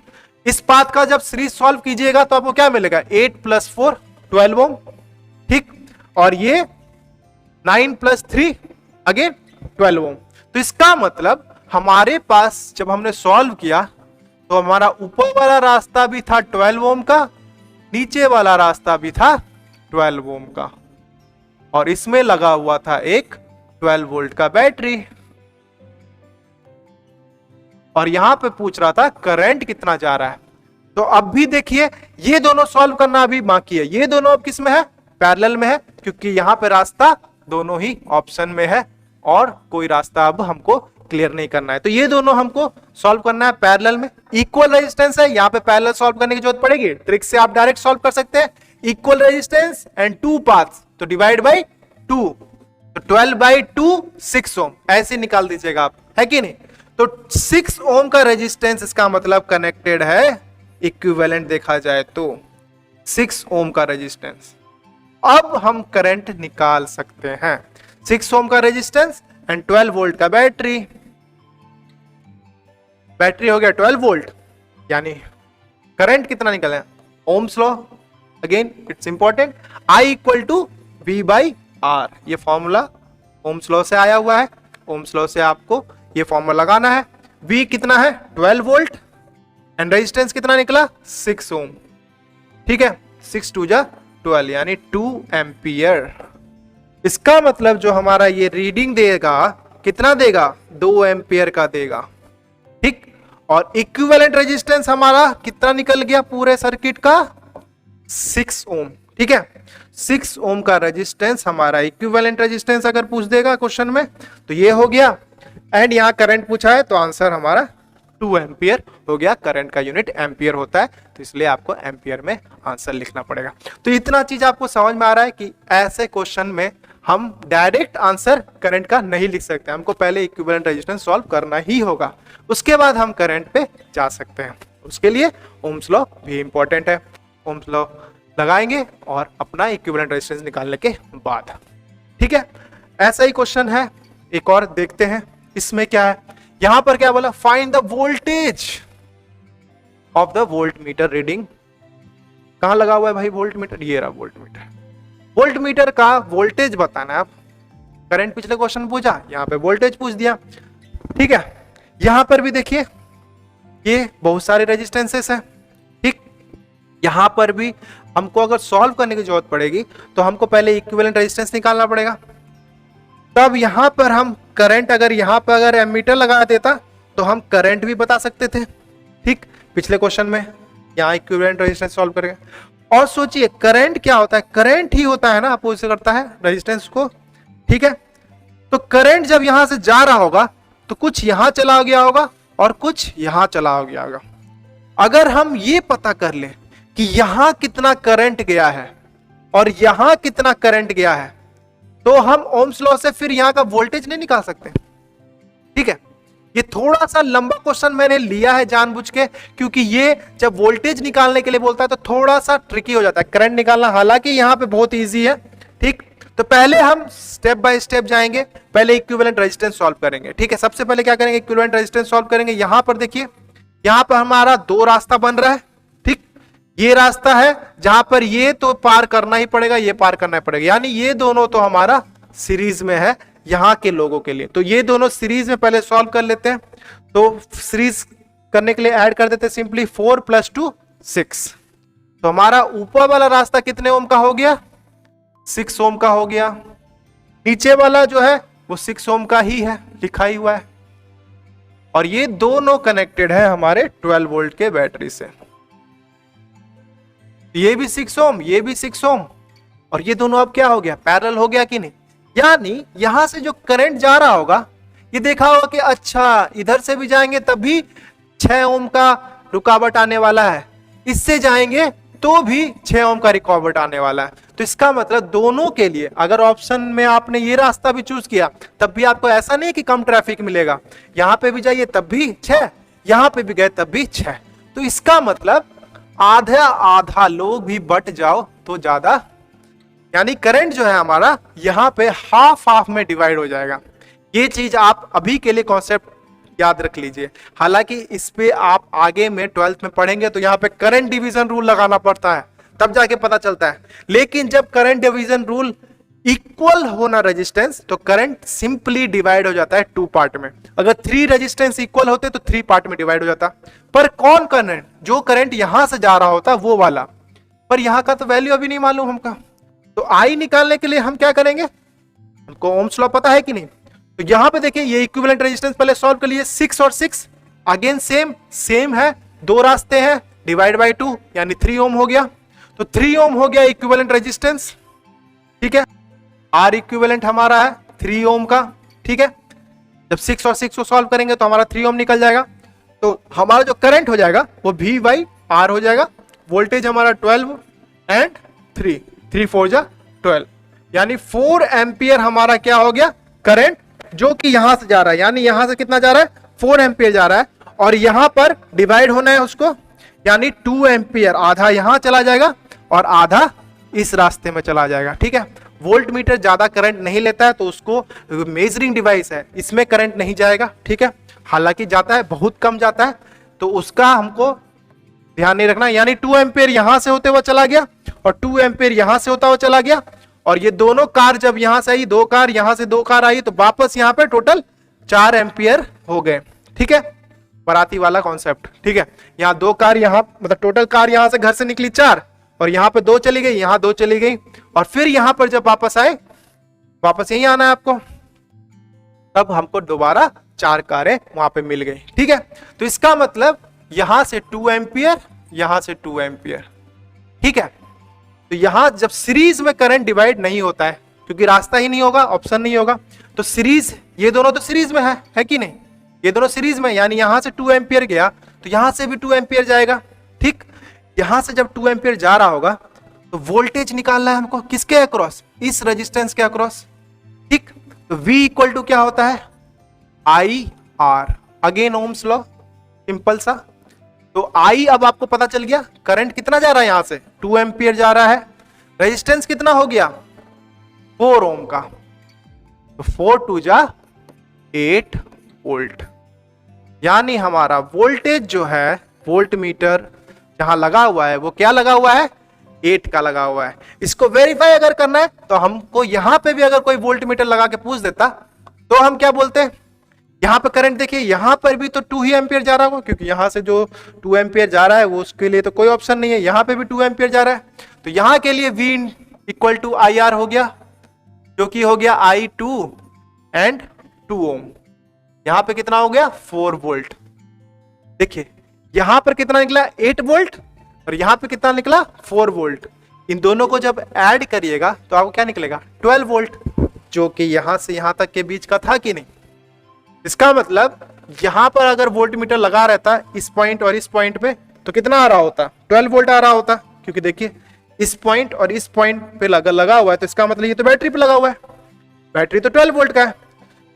इस पाथ का जब सीरीज सॉल्व कीजिएगा तो आपको क्या मिलेगा, 8 + 4 12 ओम। ठीक, और ये 9 + 3 अगेन 12 ओम। तो इसका मतलब हमारे पास जब हमने सॉल्व किया तो हमारा ऊपर वाला रास्ता भी था 12 ओम का, नीचे वाला रास्ता भी था 12 ओम का, और इसमें लगा हुआ था एक 12 वोल्ट का बैटरी। और यहां पे पूछ रहा था करंट कितना जा रहा है। तो अब भी देखिए ये दोनों सॉल्व करना अभी बाकी है। ये दोनों अब किस में है, पैरेलल में है, क्योंकि यहां पे रास्ता दोनों ही ऑप्शन में है और कोई रास्ता अब हमको क्लियर नहीं करना है। तो ये दोनों हमको सॉल्व करना है पैरेलल में। इक्वल रेजिस्टेंस है, यहां पे पैरेलल सॉल्व करने की जरूरत पड़ेगी, ट्रिक से आप डायरेक्ट सॉल्व कर सकते हैं। इक्वल रेजिस्टेंस एंड 2 पाथ्स, तो डिवाइड बाई 2, तो 12/2 6 ओम ऐसे निकाल दीजिएगा आप, है कि नहीं। तो 6 ओम का रेजिस्टेंस, इसका मतलब कनेक्टेड है, इक्विवेलेंट देखा जाए तो 6 ओम का रेजिस्टेंस। अब हम करंट निकाल सकते हैं। 6 ओम का रेजिस्टेंस एंड 12 वोल्ट का बैटरी, बैटरी हो गया 12 वोल्ट, यानी करंट कितना निकला है, Ohm's law again it's important, I = V/R। ये फॉर्मूला ओम्स लॉ से आया हुआ है, ओम्स लॉ से आपको ये फॉर्मूला लगाना है। V कितना है, 12 वोल्ट, एंड रेजिस्टेंस कितना निकला, 6 ओम। ठीक है, 6 × 2 = 12, यानी 2 एम्पियर। इसका मतलब जो हमारा ये रीडिंग देगा कितना देगा, 2 एम्पियर का देगा। ठीक, और इक्विवेलेंट रेजिस्टेंस हमारा कितना निकल गया पूरे सर्किट का, 6 ओम। ठीक है, 6 ओम का रेजिस्टेंस हमारा इक्विवेलेंट रेजिस्टेंस अगर पूछ देगा क्वेश्चन में तो ये हो गया। एंड यहां करंट पूछा है तो आंसर हमारा 2 एम्पियर हो गया। करंट का यूनिट एम्पियर होता है, तो इसलिए आपको एम्पियर में आंसर लिखना पड़ेगा। तो इतना चीज आपको समझ में आ रहा है कि ऐसे क्वेश्चन में हम डायरेक्ट आंसर करंट का नहीं लिख सकते, हमको पहले इक्विवेलेंट रेजिस्टेंस सॉल्व करना ही होगा, उसके बाद हम करंट पे जा सकते हैं। उसके लिए ओम्स लॉ भी इंपॉर्टेंट है। ओम्स लॉ लगाएंगे और अपना इक्विवेलेंट रेजिस्टेंस निकालने के बाद। ठीक है, ऐसा ही क्वेश्चन है, एक और देखते हैं। इसमें क्या है, यहां पर क्या बोला, find the voltage of the volt meter reading. कहां लगा हुआ है भाई वोल्ट मीटर, ये रहा वोल्ट मीटर। वोल्ट मीटर का वोल्टेज बताना है। आप करंट पिछले क्वेश्चन पूछा, यहां पे वोल्टेज पूछ दिया। ठीक है, यहां पर भी देखिए ये बहुत सारे रेजिस्टेंसेस हैं। ठीक, यहां पर भी हमको अगर सॉल्व करने की जरूरत पड़ेगी तो हमको पहले इक्विवेलेंट रेजिस्टेंस निकालना पड़ेगा। तब यहां पर हम करंट, अगर यहां पर अगर एमीटर लगा देता तो हम करंट भी बता सकते थे। ठीक, पिछले क्वेश्चन में यहां इक्विवेलेंट रेजिस्टेंस सॉल्व करेंगे। और सोचिए करंट क्या होता है, करंट ही होता है ना, अपोजिट करता है रेजिस्टेंस को। ठीक है, तो करंट जब यहां से जा रहा होगा तो कुछ यहां चला गया होगा और कुछ यहां चला गया होगा। अगर हम ये पता कर ले कि यहां कितना करंट गया है और यहां कितना करंट गया है, तो हम ओम्स लॉ से फिर यहां का वोल्टेज नहीं निकाल सकते। ठीक है, ये थोड़ा सा लंबा क्वेश्चन मैंने लिया है जानबूझ के, क्योंकि ये जब वोल्टेज निकालने के लिए बोलता है तो थोड़ा सा ट्रिकी हो जाता है करंट निकालना, हालांकि यहां पे बहुत इजी है। ठीक, तो पहले हम स्टेप बाय स्टेप जाएंगे, पहले इक्विवेलेंट रेजिस्टेंस सॉल्व करेंगे। ठीक है, सबसे पहले क्या करेंगे, इक्विवेलेंट रेजिस्टेंस सॉल्व करेंगे। यहां पर देखिए, यहां पर हमारा दो रास्ता बन रहा है। ठीक, ये रास्ता है जहां पर ये तो पार करना ही पड़ेगा, ये पार करना ही पड़ेगा, यानी ये दोनों तो हमारा सीरीज में है यहां के लोगों के लिए। तो ये दोनों सीरीज में पहले सॉल्व कर लेते हैं। तो सीरीज करने के लिए ऐड कर देते हैं सिंपली 4 + 2 6। तो हमारा ऊपर वाला रास्ता कितने ओम का हो गया, 6 ओम का हो गया। नीचे वाला जो है वो 6 ओम का ही है, लिखा ही हुआ है। और ये दोनों कनेक्टेड है हमारे 12 वोल्ट के बैटरी से। ये भी 6 ओम, ये भी 6 ओम, और ये दोनों अब क्या हो गया, पैरेलल हो गया कि नहीं। यानी यहां से जो करंट जा रहा होगा, ये देखा होगा कि अच्छा इधर से भी जाएंगे तब भी 6 ओम का रुकावट आने वाला है, इससे जाएंगे तो भी 6 ओम का रुकावट आने वाला है। तो इसका मतलब दोनों के लिए, अगर ऑप्शन में आपने ये रास्ता भी चूज किया तब भी आपको ऐसा नहीं कि कम ट्रैफिक मिलेगा, यहां पे भी जाइए तब भी 6, यहां पे भी गए तब भी 6। तो इसका मतलब आधा आधा लोग भी बट जाओ तो ज्यादा, यानी करंट जो है हमारा यहां पे हाफ हाफ में डिवाइड हो जाएगा। ये चीज आप अभी के लिए कॉन्सेप्ट याद रख लीजिए, हालांकि इस पे आप आगे में 12th में पढ़ेंगे तो यहाँ पे करंट डिवीजन रूल लगाना पड़ता है, तब जाके पता चलता है। लेकिन जब करंट डिवीजन रूल इक्वल होना रेजिस्टेंस, तो करंट सिंपली डिवाइड हो जाता है 2 पार्ट में। अगर 3 रेजिस्टेंस इक्वल होते तो 3 पार्ट में डिवाइड हो जाता। पर कौन करंट, जो करंट यहां से जा रहा होता वो वाला, पर यहां का तो वैल्यू अभी नहीं मालूम हमका। तो आई निकालने के लिए हम क्या करेंगे, हमको ओम्स लॉ पता है कि नहीं। तो यहां पे देखिए, ये इक्विवेलेंट रेजिस्टेंस पहले सॉल्व कर लिए, 6 और 6 अगेन सेम है, दो रास्ते हैं, डिवाइड बाय 2 यानी 3 ओम हो गया। तो 3 ओम हो गया इक्विवेलेंट रेजिस्टेंस। ठीक है, आर इक्विवेलेंट हमारा है 3 ओम का। ठीक है, जब 6 और 6 को सॉल्व करेंगे तो हमारा 3 ओम निकल जाएगा। तो हमारा जो करंट हो जाएगा वो V/R हो जाएगा। वोल्टेज हमारा 12 एंड 3, 3 4 जा 12, यानी 4 एम्पियर हमारा क्या हो गया करंट, जो कि यहां से जा रहा है। यानी यहां से कितना जा रहा है, 4 एम्पियर जा रहा है, और यहां पर डिवाइड होना है उसको, यानी 2 एम्पियर, आधा यहां चला जाएगा और आधा इस रास्ते में चला जाएगा। ठीक है, वोल्ट मीटर ज्यादा करंट नहीं लेता है, तो उसको मेजरिंग डिवाइस है, इसमें करंट नहीं जाएगा। ठीक है, हालांकि जाता है, बहुत कम जाता है, तो उसका हमको ध्यान नहीं रखना। यानी 2 एम्पियर यहां से होते हुए चला गया और 2 एम्पियर यहां से होता हुआ चला गया, और ये दोनों कार जब यहां से आई, 2 कार यहां से 2 कार आई, तो वापस यहां पे टोटल 4 एम्पियर हो गए। ठीक है, बराती वाला कॉन्सेप्ट। ठीक है, यहाँ 2 कार, यहाँ मतलब टोटल कार यहां से घर से निकली 4, और यहाँ पे 2 चली गई, यहाँ 2 चली गई, और फिर यहां पर जब वापस आए, वापस यही आना है आपको, तब हमको दोबारा 4 कारें वहां पे मिल गई। ठीक है, तो इसका मतलब यहां से 2 एम्पियर, यहां से 2 एम्पियर। ठीक है, तो यहां जब सीरीज में करंट डिवाइड नहीं होता है, क्योंकि रास्ता ही नहीं होगा, ऑप्शन नहीं होगा, तो सीरीज, ये दोनों तो सीरीज में है कि नहीं, ये दोनों सीरीज में, यानी यहां से 2 एम्पियर गया तो यहां से भी 2 एम्पियर जाएगा। ठीक, यहां से जब 2 एम्पियर जा रहा होगा तो वोल्टेज निकालना है हमको, किसके अक्रॉस, इस रेजिस्टेंस के अक्रॉस। ठीक, तो V इक्वल टू क्या होता है, IR, again Ohm's law, simple सा। तो I अब आपको पता चल गया, करंट कितना जा रहा है, यहां से 2 एम्पियर जा रहा है, रेजिस्टेंस कितना हो गया 4 ओम का, तो 4 2 जा 8 वोल्ट। यानी हमारा वोल्टेज जो है, वोल्ट मीटर जहां लगा हुआ है वो क्या लगा हुआ है, 8 का लगा हुआ है। इसको वेरीफाई अगर करना है तो हमको यहां पे भी अगर कोई वोल्ट मीटर लगा के पूछ देता तो हम क्या बोलते हैं, यहां पे करंट देखिए, यहां पर भी तो 2 ही एम्पियर जा रहा होगा, क्योंकि यहां से जो 2 एम्पियर जा रहा है वो उसके लिए तो कोई ऑप्शन नहीं है, यहां पे भी 2 एम्पियर जा रहा है, तो यहां के लिए V इक्वल टू IR हो गया, जो कि हो गया I2 एंड 2 ओम। यहां पे कितना हो गया 4 वोल्ट। देखिए यहां पर कितना निकला 8 वोल्ट, और यहां पे कितना निकला 4 वोल्ट। इन दोनों को जब ऐड करिएगा तो आपको क्या निकलेगा 12 वोल्ट, जो कि यहां से यहां तक के बीच का था कि नहीं। इसका मतलब यहां पर अगर वोल्ट मीटर लगा रहता इस पॉइंट और इस पॉइंट पे, तो कितना आ रहा होता 12 वोल्ट आ रहा होता, क्योंकि देखिए इस पॉइंट और इस पॉइंट पे लगा हुआ है, तो इसका मतलब ये तो बैटरी पे लगा हुआ है, बैटरी तो 12 वोल्ट का है,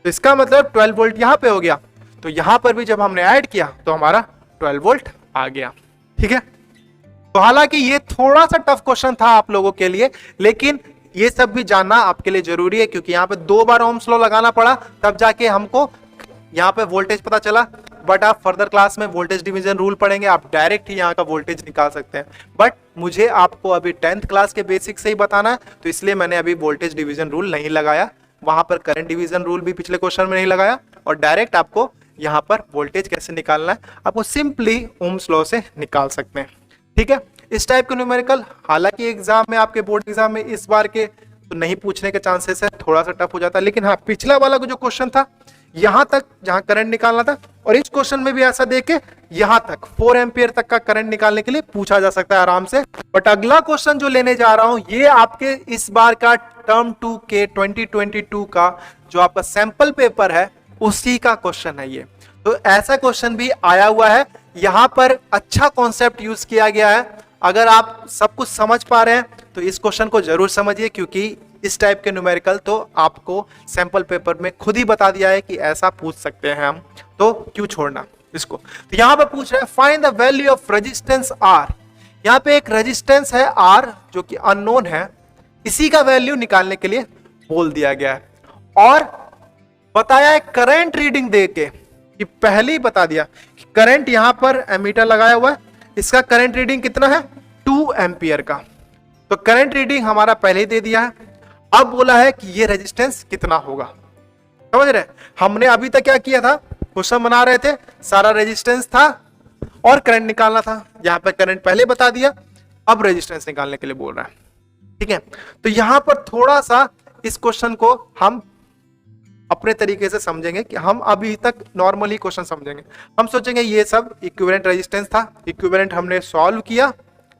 तो इसका मतलब 12 वोल्ट यहां पे हो गया। तो यहां पर भी जब हमने ऐड किया तो हमारा 12 वोल्ट आ गया। ठीक है, तो हालांकि ये थोड़ा सा टफ क्वेश्चन था आप लोगों के लिए, लेकिन ये सब भी जानना आपके लिए जरूरी है, क्योंकि यहाँ पे 2 बार ओम्स लॉ लगाना पड़ा, तब जाके हमको यहाँ पे वोल्टेज पता चला। बट आप फर्दर क्लास में वोल्टेज डिवीजन रूल पढ़ेंगे, आप डायरेक्ट ही यहाँ का वोल्टेज निकाल सकते हैं। बट मुझे आपको अभी 10th क्लास के बेसिक से ही बताना है, तो इसलिए मैंने अभी वोल्टेज डिवीजन रूल नहीं लगाया, वहां पर करंट डिवीजन रूल भी पिछले क्वेश्चन में नहीं लगाया, और डायरेक्ट आपको यहाँ पर वोल्टेज कैसे निकालना है आपको सिंपली ओम्स लॉ से निकाल सकते हैं। ठीक है, इस टाइप के न्यूमेरिकल हालांकि एग्जाम में, आपके बोर्ड एग्जाम में इस बार के तो नहीं पूछने के चांसेस है, थोड़ा सा टफ हो जाता है, लेकिन हाँ पिछला वाला जो क्वेश्चन था यहां तक जहां करंट निकालना था, और इस क्वेश्चन में भी ऐसा देके यहां तक 4 एम्पियर तक का करंट निकालने के लिए पूछा जा सकता है आराम से। बट अगला क्वेश्चन जो लेने जा रहा हूं ये आपके इस बार का टर्म 2 के 2022 का जो आपका सैंपल पेपर है उसी का क्वेश्चन है ये। तो ऐसा क्वेश्चन भी आया हुआ है, यहां पर अच्छा कॉन्सेप्ट यूज किया गया है। अगर आप सब कुछ समझ पा रहे हैं तो इस क्वेश्चन को जरूर समझिए, क्योंकि इस टाइप के न्यूमेरिकल तो आपको सैंपल पेपर में खुद ही बता दिया है कि ऐसा पूछ सकते हैं हम, तो क्यों छोड़ना इसको। तो यहां पर पूछ रहा है find the value of resistance R. यहां पे एक रेजिस्टेंस है आर जो कि अननोन है, इसी का वैल्यू निकालने के लिए बोल दिया गया है, और बताया है करंट रीडिंग दे के, कि पहले ही बता दिया कि करंट यहां पर एमीटर लगाया हुआ है, इसका करंट रीडिंग कितना है 2 एम्पियर का, तो करंट रीडिंग हमारा पहले ही दे दिया है। अब बोला है कि ये रेजिस्टेंस कितना होगा, समझ रहे। हमने अभी तक क्या किया था, क्वेश्चन बना रहे थे, सारा रेजिस्टेंस था और करंट निकालना था, यहां पे करंट पहले बता दिया, अब रेजिस्टेंस निकालने के लिए बोल रहा है। ठीक है, तो यहां पर थोड़ा सा इस क्वेश्चन को हम अपने तरीके से समझेंगे, कि हम अभी तक नॉर्मली क्वेश्चन समझेंगे, हम सोचेंगे ये सब इक्विवेलेंट रेजिस्टेंस था, इक्विवेलेंट हमने सॉल्व किया,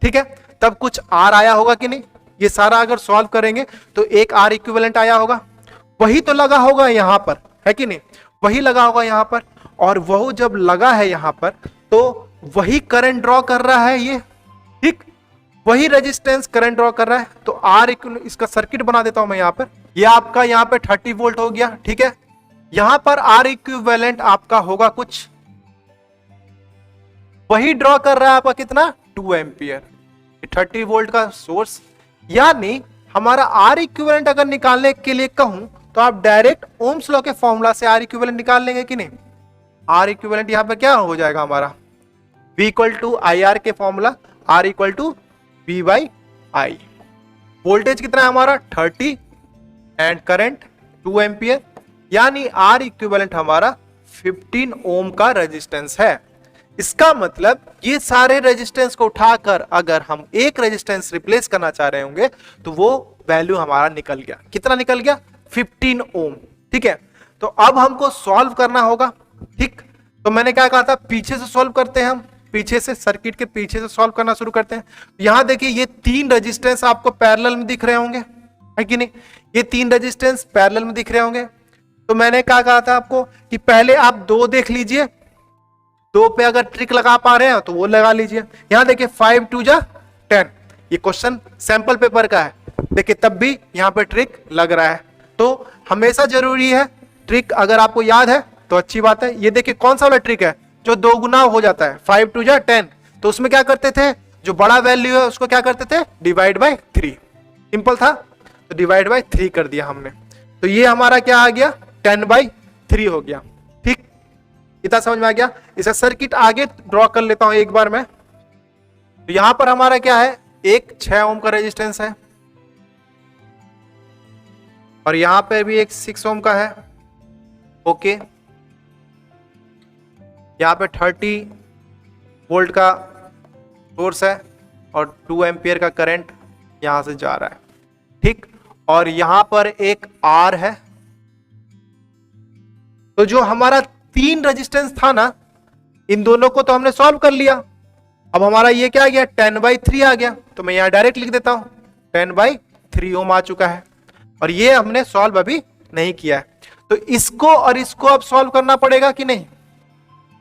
ठीक है, तब कुछ आर आया होगा कि नहीं, ये सारा अगर सॉल्व करेंगे तो एक आर इक्विवेलेंट आया होगा, वही तो लगा होगा यहां पर, है कि नहीं, वही लगा होगा यहां पर, और वह जब लगा है यहां पर तो वही करंट ड्रॉ कर रहा है ये, ठीक, वही रेजिस्टेंस करंट ड्रॉ कर रहा है। तो आर, इसका सर्किट बना देता हूं मैं यहां पर, ये आपका यहां पे 30 वोल्ट हो गया, ठीक है, यहां पर आर इक्विवेलेंट आपका होगा कुछ, वही ड्रॉ कर रहा है आपका कितना 2 एम्पियर, 30 वोल्ट का सोर्स। यानी हमारा आर इक्विवेलेंट अगर निकालने के लिए कहूं तो आप डायरेक्ट ओम्स लॉ के फॉर्मूला से आर इक्विवेलेंट निकाल लेंगे कि नहीं। आर इक्विवेलेंट यहां पर क्या हो जाएगा हमारा, V = IR के फॉर्मूला, R = V/I। वोल्टेज कितना है हमारा 30 एंड करंट 2 एम्पियर, यानी आर इक्विवेलेंट हमारा 15 ओम का रेजिस्टेंस है। इसका मतलब ये सारे रेजिस्टेंस को उठाकर अगर हम एक रेजिस्टेंस रिप्लेस करना चाह रहे होंगे तो वो वैल्यू हमारा निकल गया, कितना निकल गया 15 ओम। ठीक है, तो अब हमको सॉल्व करना होगा, ठीक, तो मैंने क्या कहा था, पीछे से सॉल्व करते हैं हम, पीछे से सर्किट के पीछे से सॉल्व करना शुरू करते हैं। यहां देखिए ये 3 रेजिस्टेंस आपको पैरेलल में दिख रहे होंगे, है कि नहीं, ये 3 रेजिस्टेंस पैरेलल में दिख रहे होंगे। तो मैंने क्या कहा था आपको कि पहले आप 2 देख लीजिए, 2 पे अगर ट्रिक लगा पा रहे हैं तो वो लगा लीजिए। यहां देखिए 5 2 जा 10, ये क्वेश्चन सैंपल पेपर का है, देखिए तब भी यहां पे ट्रिक लग रहा है, तो हमेशा जरूरी है ट्रिक, अगर आपको याद है तो अच्छी बात है। ये देखिए कौन सा वाला ट्रिक है जो 2 गुना हो जाता है, 5 2 जा 10, तो उसमें क्या करते थे, जो बड़ा वैल्यू है उसको क्या करते थे, डिवाइड बाय 3, सिंपल था, तो डिवाइड बाय 3 कर दिया हमने, तो ये हमारा क्या आ गया 10/3 हो गया। ठीक, इतना समझ में आ गया। इसका सर्किट आगे ड्रॉ कर लेता हूं एक बार मैं। तो यहां पर हमारा क्या है, एक 6 ओम का रेजिस्टेंस है, और यहां पे भी एक 6 ओम का है, ओके, यहां पे 30 वोल्ट का सोर्स है और 2 एम्पियर का करंट यहां से जा रहा है, ठीक, और यहां पर एक आर है। तो जो हमारा 3 रेजिस्टेंस था ना, इन दोनों को तो हमने सॉल्व कर लिया, अब हमारा ये क्या आ गया 10/3 आ गया, तो मैं यहां डायरेक्ट लिख देता हूं 10/3 ओम आ चुका है, और ये हमने सॉल्व अभी नहीं किया है, तो इसको और इसको अब सॉल्व करना पड़ेगा कि नहीं।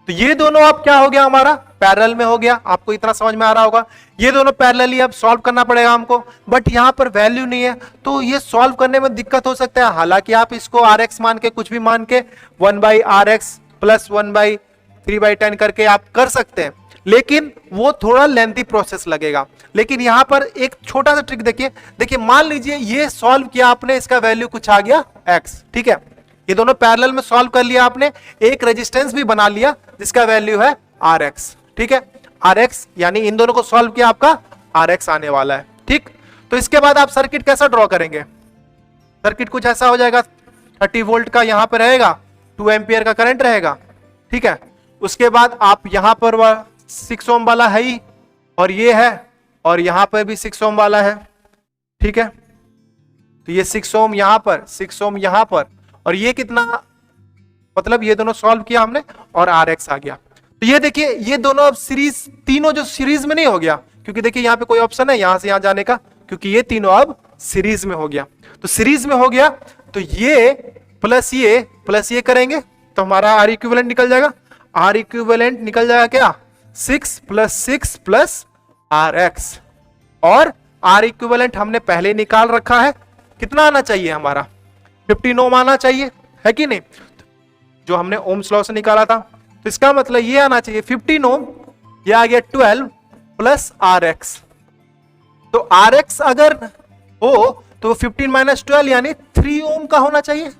तो ये दोनों अब क्या हो गया हमारा पैरेलल में हो गया, आपको इतना समझ में आ रहा होगा। ये दोनों पैरेलली अब सॉल्व करना पड़ेगा हमको, बट यहाँ पर वैल्यू नहीं है तो ये सॉल्व करने में दिक्कत हो सकता है। हालांकि आप इसको rx मान के, कुछ भी मान के 1/rx प्लस 1/3/10 करके आप कर सकते हैं, लेकिन वो थोड़ा लेंथी प्रोसेस लगेगा। लेकिन यहां पर एक छोटा सा ट्रिक देखिए मान लीजिए ये सॉल्व किया आपने, इसका वैल्यू कुछ आ गया x, ठीक है। ये दोनों पैरेलल में सॉल्व कर लिया आपने, एक रेजिस्टेंस भी बना लिया जिसका वैल्यू है rx, ठीक है। rx यानी इन दोनों को सॉल्व किया, आपका rx आने वाला है, ठीक। तो इसके बाद आप सर्किट कैसा ड्रॉ करेंगे? सर्किट कुछ ऐसा हो जाएगा, 30 वोल्ट का यहां पर रहेगा, 2 एम्पियर का करंट रहेगा, ठीक है। उसके बाद आप यहां पर 6 ओम वाला है ही, और ये है, और यहां पर भी 6 ओम वाला है, ठीक है। तो ये 6 ओम यहां पर, 6 ओम यहां पर, और ये कितना, मतलब ये दोनों सॉल्व किया हमने और rx आ गया। तो ये देखिए ये दोनों अब सीरीज, तीनों जो सीरीज में नहीं हो गया, क्योंकि देखिए यहां पे कोई ऑप्शन है यहां से यहां जाने का, क्योंकि ये तीनों अब सीरीज में हो गया। तो सीरीज में हो गया तो ये प्लस ये करेंगे तो हमारा R इक्विवेलेंट निकल जाएगा। R इक्विवेलेंट निकल जाएगा क्या? 6 + 6 + rx, और R इक्विवेलेंट हमने पहले निकाल रखा है, कितना आना चाहिए हमारा? 15 ओम आना चाहिए, है कि नहीं, जो हमने ओम्स लॉ से निकाला था। तो इसका मतलब ये आना चाहिए 15 ओम, ये आ गया 12 + rx। तो rx अगर हो तो 15 - 12 यानी 3 ओम का होना चाहिए,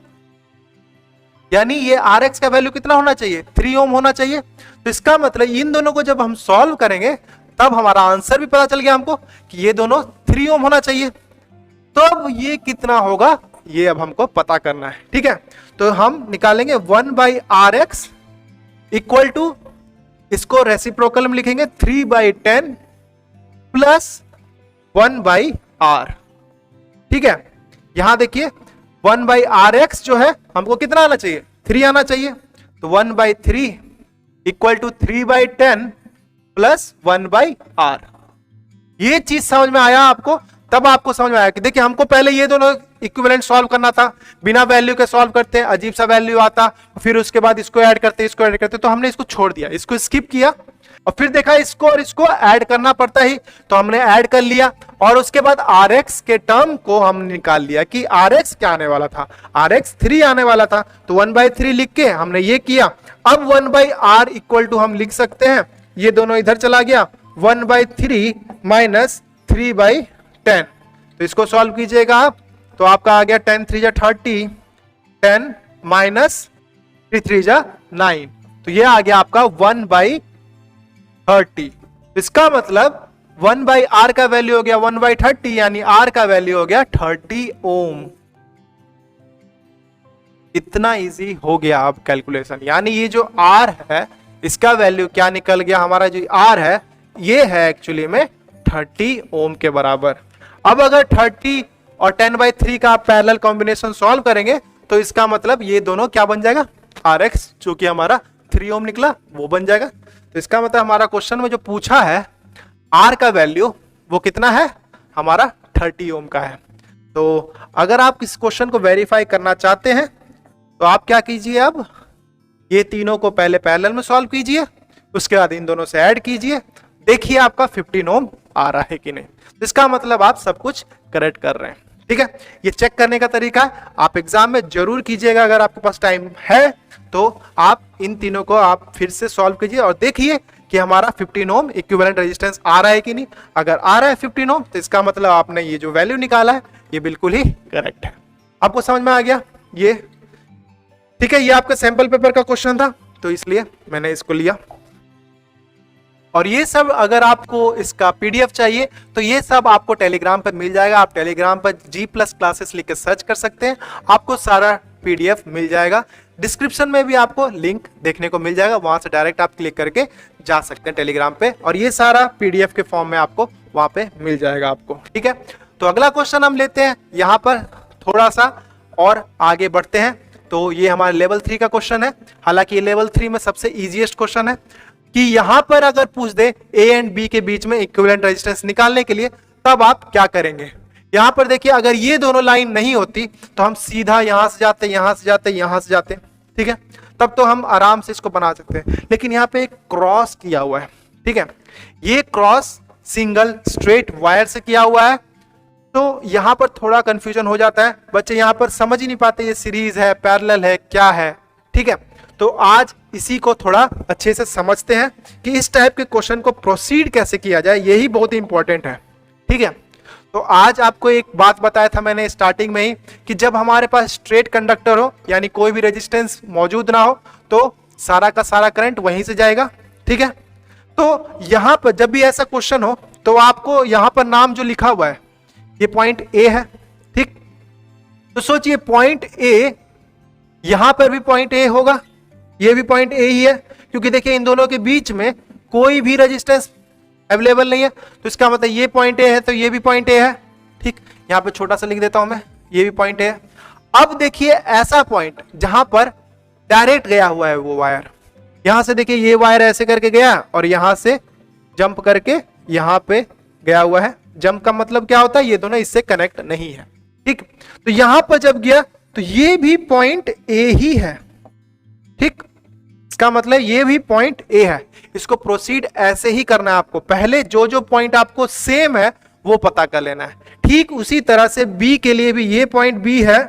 यानी ये rx का वैल्यू कितना होना चाहिए? 3 ओम होना चाहिए। तो इसका मतलब इन दोनों को जब हम सॉल्व करेंगे तब हमारा आंसर भी पता चल गया हमको कि ये दोनों 3 ओम होना चाहिए। तो अब ये कितना होगा ये अब हमको पता करना है, ठीक है। तो हम निकालेंगे 1/rx इक्वल टू, इसको रेसिप्रोकल में लिखेंगे 3/10 प्लस 1/r, ठीक है। यहां देखिए 1/rx जो है हमको कितना आना चाहिए? 3 आना चाहिए। तो 1/3 इक्वल टू 3/10 प्लस 1/r। ये चीज समझ में आया आपको? तब आपको समझ में आया कि देखिए हमको पहले ये दोनों इक्विवेलेंट सॉल्व करना था, बिना वैल्यू के सॉल्व करते हैं अजीब सा वैल्यू आता, फिर उसके बाद इसको ऐड करते, तो हमने इसको छोड़ दिया, इसको स्किप किया, और फिर देखा इसको और इसको ऐड करना पड़ता ही, तो हमने ऐड कर लिया, और उसके बाद rx के टर्म को हमने निकाल लिया कि rx क्या आने वाला था, rx 3 आने वाला था। तो 1/3 लिख के हमने ये किया। अब 1/r इक्वल टू हम लिख सकते हैं, ये दोनों इधर चला गया, 1/3 माइनस 3/10। तो इसको सॉल्व कीजिएगा आप, तो आपका आ गया 10 3 = 30, 10 माइनस 3 3 = 9। तो ये आ गया आपका 1/30। इसका मतलब 1/r का वैल्यू हो गया 1/30, यानी r का वैल्यू हो गया 30 ओम। इतना इजी हो गया अब कैलकुलेशन, यानी ये जो r है इसका वैल्यू क्या निकल गया हमारा, जो r है ये है एक्चुअली में 30 ओम के बराबर। अब अगर 30 और 10/3 का पैरेलल कॉम्बिनेशन सॉल्व करेंगे तो इसका मतलब ये दोनों क्या बन जाएगा, rx जो कि हमारा 3 ओम निकला वो बन जाएगा। तो इसका मतलब हमारा क्वेश्चन में जो पूछा है r का वैल्यू वो कितना है हमारा 30 ओम का है। तो अगर आप इस क्वेश्चन को वेरीफाई करना चाहते हैं तो आप क्या कीजिए, अब ये तीनों को पहले पैरेलल में सॉल्व कीजिए, उसके बाद इन दोनों से ऐड कीजिए, देखिए आपका 15 ओम आ रहा है कि नहीं। इसका मतलब आप सब कुछ करेक्ट कर रहे हैं, ठीक है। ये चेक करने का तरीका है, आप एग्जाम में जरूर कीजिएगा, अगर आपके पास टाइम है तो आप इन तीनों को आप फिर से सॉल्व कीजिए और देखिए कि हमारा 15 ओम इक्विवेलेंट रेजिस्टेंस आ रहा है कि नहीं। अगर आ रहा है 15 ओम तो इसका मतलब आपने ये जो वैल्यू निकाला है ये बिल्कुल ही करेक्ट है। आपको समझ में आ गया ये, ठीक है। ये आपका सैंपल पेपर का क्वेश्चन था तो इसलिए मैंने इसको लिया। और ये सब अगर आपको इसका पीडीएफ चाहिए तो ये सब आपको टेलीग्राम पर मिल जाएगा। आप टेलीग्राम पर G+ क्लासेस लिख के सर्च कर सकते हैं, आपको सारा पीडीएफ मिल जाएगा। डिस्क्रिप्शन में भी आपको लिंक देखने को मिल जाएगा, वहां से डायरेक्ट आप क्लिक करके जा सकते हैं टेलीग्राम पे, और ये सारा पीडीएफ के फॉर्म में आपको वहां पे मिल जाएगा आपको, ठीक है। तो अगला क्वेश्चन हम लेते हैं, यहाँ पर थोड़ा सा और आगे बढ़ते हैं। तो ये हमारे लेवल 3 का क्वेश्चन है, हालांकि ये लेवल 3 में सबसे इजीएस्ट क्वेश्चन है कि यहां पर अगर पूछ दे A एंड B के बीच में इक्विवेलेंट रेजिस्टेंस निकालने के लिए तब आप क्या करेंगे। यहां पर देखिए अगर ये दोनों लाइन नहीं होती तो हम सीधा यहां से जाते, यहां से जाते, यहां से जाते, ठीक है, तब तो हम आराम से इसको बना सकते हैं। लेकिन यहाँ पे एक क्रॉस किया हुआ है, ठीक है। ये क्रॉस सिंगल स्ट्रेट वायर से किया हुआ है, तो यहां पर थोड़ा कंफ्यूजन हो जाता है, बच्चे यहां पर समझ ही नहीं पाते ये सीरीज है, पैरेलल है, क्या है। ठीक है, तो आज इसी को थोड़ा अच्छे से समझते हैं कि इस टाइप के क्वेश्चन को प्रोसीड कैसे किया जाए, यही बहुत ही इंपॉर्टेंट है। ठीक है, तो आज आपको एक बात बताया था मैंने स्टार्टिंग में ही कि जब हमारे पास स्ट्रेट कंडक्टर हो, यानी कोई भी रेजिस्टेंस मौजूद ना हो, तो सारा का सारा करंट वहीं से जाएगा। ठीक है, तो यहां पर जब भी ऐसा क्वेश्चन हो तो आपको यहां पर नाम जो लिखा हुआ है ये पॉइंट ए है। ठीक, तो सोचिए पॉइंट ए, यहां पर भी पॉइंट ए होगा, ये भी पॉइंट ए ही है, क्योंकि देखिए इन दोनों के बीच में कोई भी रेजिस्टेंस अवेलेबल नहीं है, तो इसका मतलब ये पॉइंट ए है, तो ये भी पॉइंट ए है। ठीक, यहां पे छोटा सा लिख देता हूं मैं, ये भी पॉइंट ए है। अब देखिए ऐसा पॉइंट जहां पर डायरेक्ट गया हुआ है वो वायर, यहां से देखिए ये वायर ऐसे करके गया और यहां से जंप करके यहां पे गया हुआ है। जंप का मतलब क्या होता है, ये दोनों इससे कनेक्ट नहीं है। ठीक, तो यहां पर जब गया तो ये भी पॉइंट ए ही है। ठीक, इसका मतलब ये भी पॉइंट ए है। इसको प्रोसीड ऐसे ही करना है आपको, पहले जो जो पॉइंट आपको सेम है वो पता कर लेना है। ठीक उसी तरह से बी के लिए भी ये पॉइंट बी है।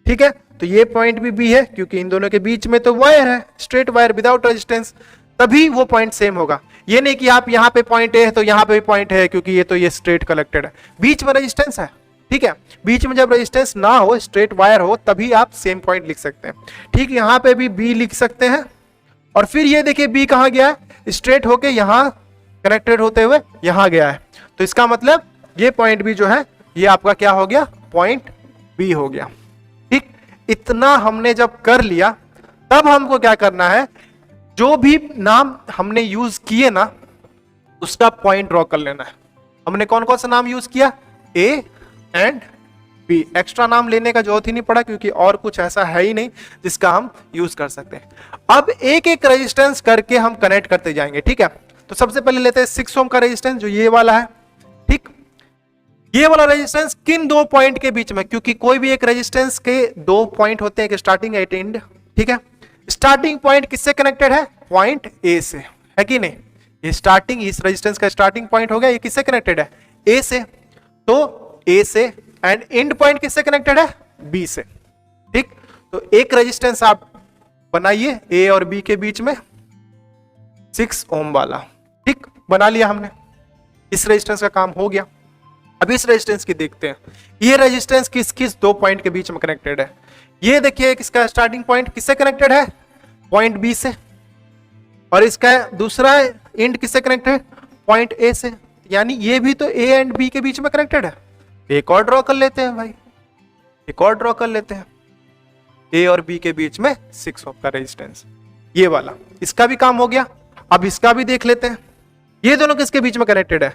ठीक है, तो ये पॉइंट भी बी है, क्योंकि इन दोनों के बीच में तो वायर है, स्ट्रेट वायर विदाउट रेजिस्टेंस, तभी वो पॉइंट सेम होगा। ये नहीं कि आप यहां पे पॉइंट ए है तो यहां पे भी पॉइंट है, क्योंकि ये तो ये स्ट्रेट कनेक्टेड है, बीच में रेजिस्टेंस है। ठीक है, बीच में जब रेजिस्टेंस ना हो, स्ट्रेट वायर हो, तभी आप सेम पॉइंट लिख सकते हैं। ठीक, यहां पे भी बी लिख सकते हैं। और फिर ये देखिए बी कहां गया है, स्ट्रेट होके यहां कनेक्टेड होते हुए यहां गया है, तो इसका मतलब ये पॉइंट भी जो है ये आपका क्या हो गया, पॉइंट बी हो गया। ठीक, इतना हमने जब कर लिया तब हमको क्या करना है, जो भी नाम हमने यूज किए ना उसका पॉइंट ड्रॉ कर लेना है। हमने कौन कौन सा नाम यूज किया, ए एंड बी, एक्स्ट्रा नाम लेने का जरूरत ही नहीं पड़ा, क्योंकि और कुछ ऐसा है ही नहीं जिसका हम यूज कर सकते हैं। अब एक एक रेजिस्टेंस करके हम कनेक्ट करते जाएंगे। ठीक है, तो सबसे पहले लेते हैं 6 ओम का रेजिस्टेंस, जो ये वाला है। ठीक, ये वाला रेजिस्टेंस किन दो पॉइंट के बीच में, क्योंकि कोई भी एक रेजिस्टेंस के दो पॉइंट होते हैं, एक स्टार्टिंग एक एंड। ठीक है, स्टार्टिंग पॉइंट किससे कनेक्टेड है, पॉइंट ए से, है कि नहीं। ये स्टार्टिंग, इस रेजिस्टेंस का स्टार्टिंग पॉइंट हो गया, ये किससे कनेक्टेड है, ए से, तो ए से। एंड एंड पॉइंट किससे कनेक्टेड है, बी से। ठीक, तो एक रेजिस्टेंस आप बनाइए ए और बी के बीच में 6 ओम वाला। ठीक, बना लिया हमने, इस रेजिस्टेंस का काम हो गया। अब इस रेजिस्टेंस की देखते हैं, ये रेजिस्टेंस किस किस दो पॉइंट के बीच में कनेक्टेड है। ये देखिए किसका स्टार्टिंग पॉइंट किससे कनेक्टेड है, पॉइंट बी से, और इसका दूसरा एंड किससे कनेक्टेड है, पॉइंट ए से, यानी ये भी तो ए एंड बी के बीच में कनेक्टेड है। एक और ड्रॉ कर लेते हैं भाई, एक और ड्रॉ कर लेते हैं, ए और बी के बीच में 6 ओम का रेजिस्टेंस, ये वाला, इसका भी काम हो गया। अब इसका भी देख लेते हैं, ये दोनों किसके बीच में कनेक्टेड है,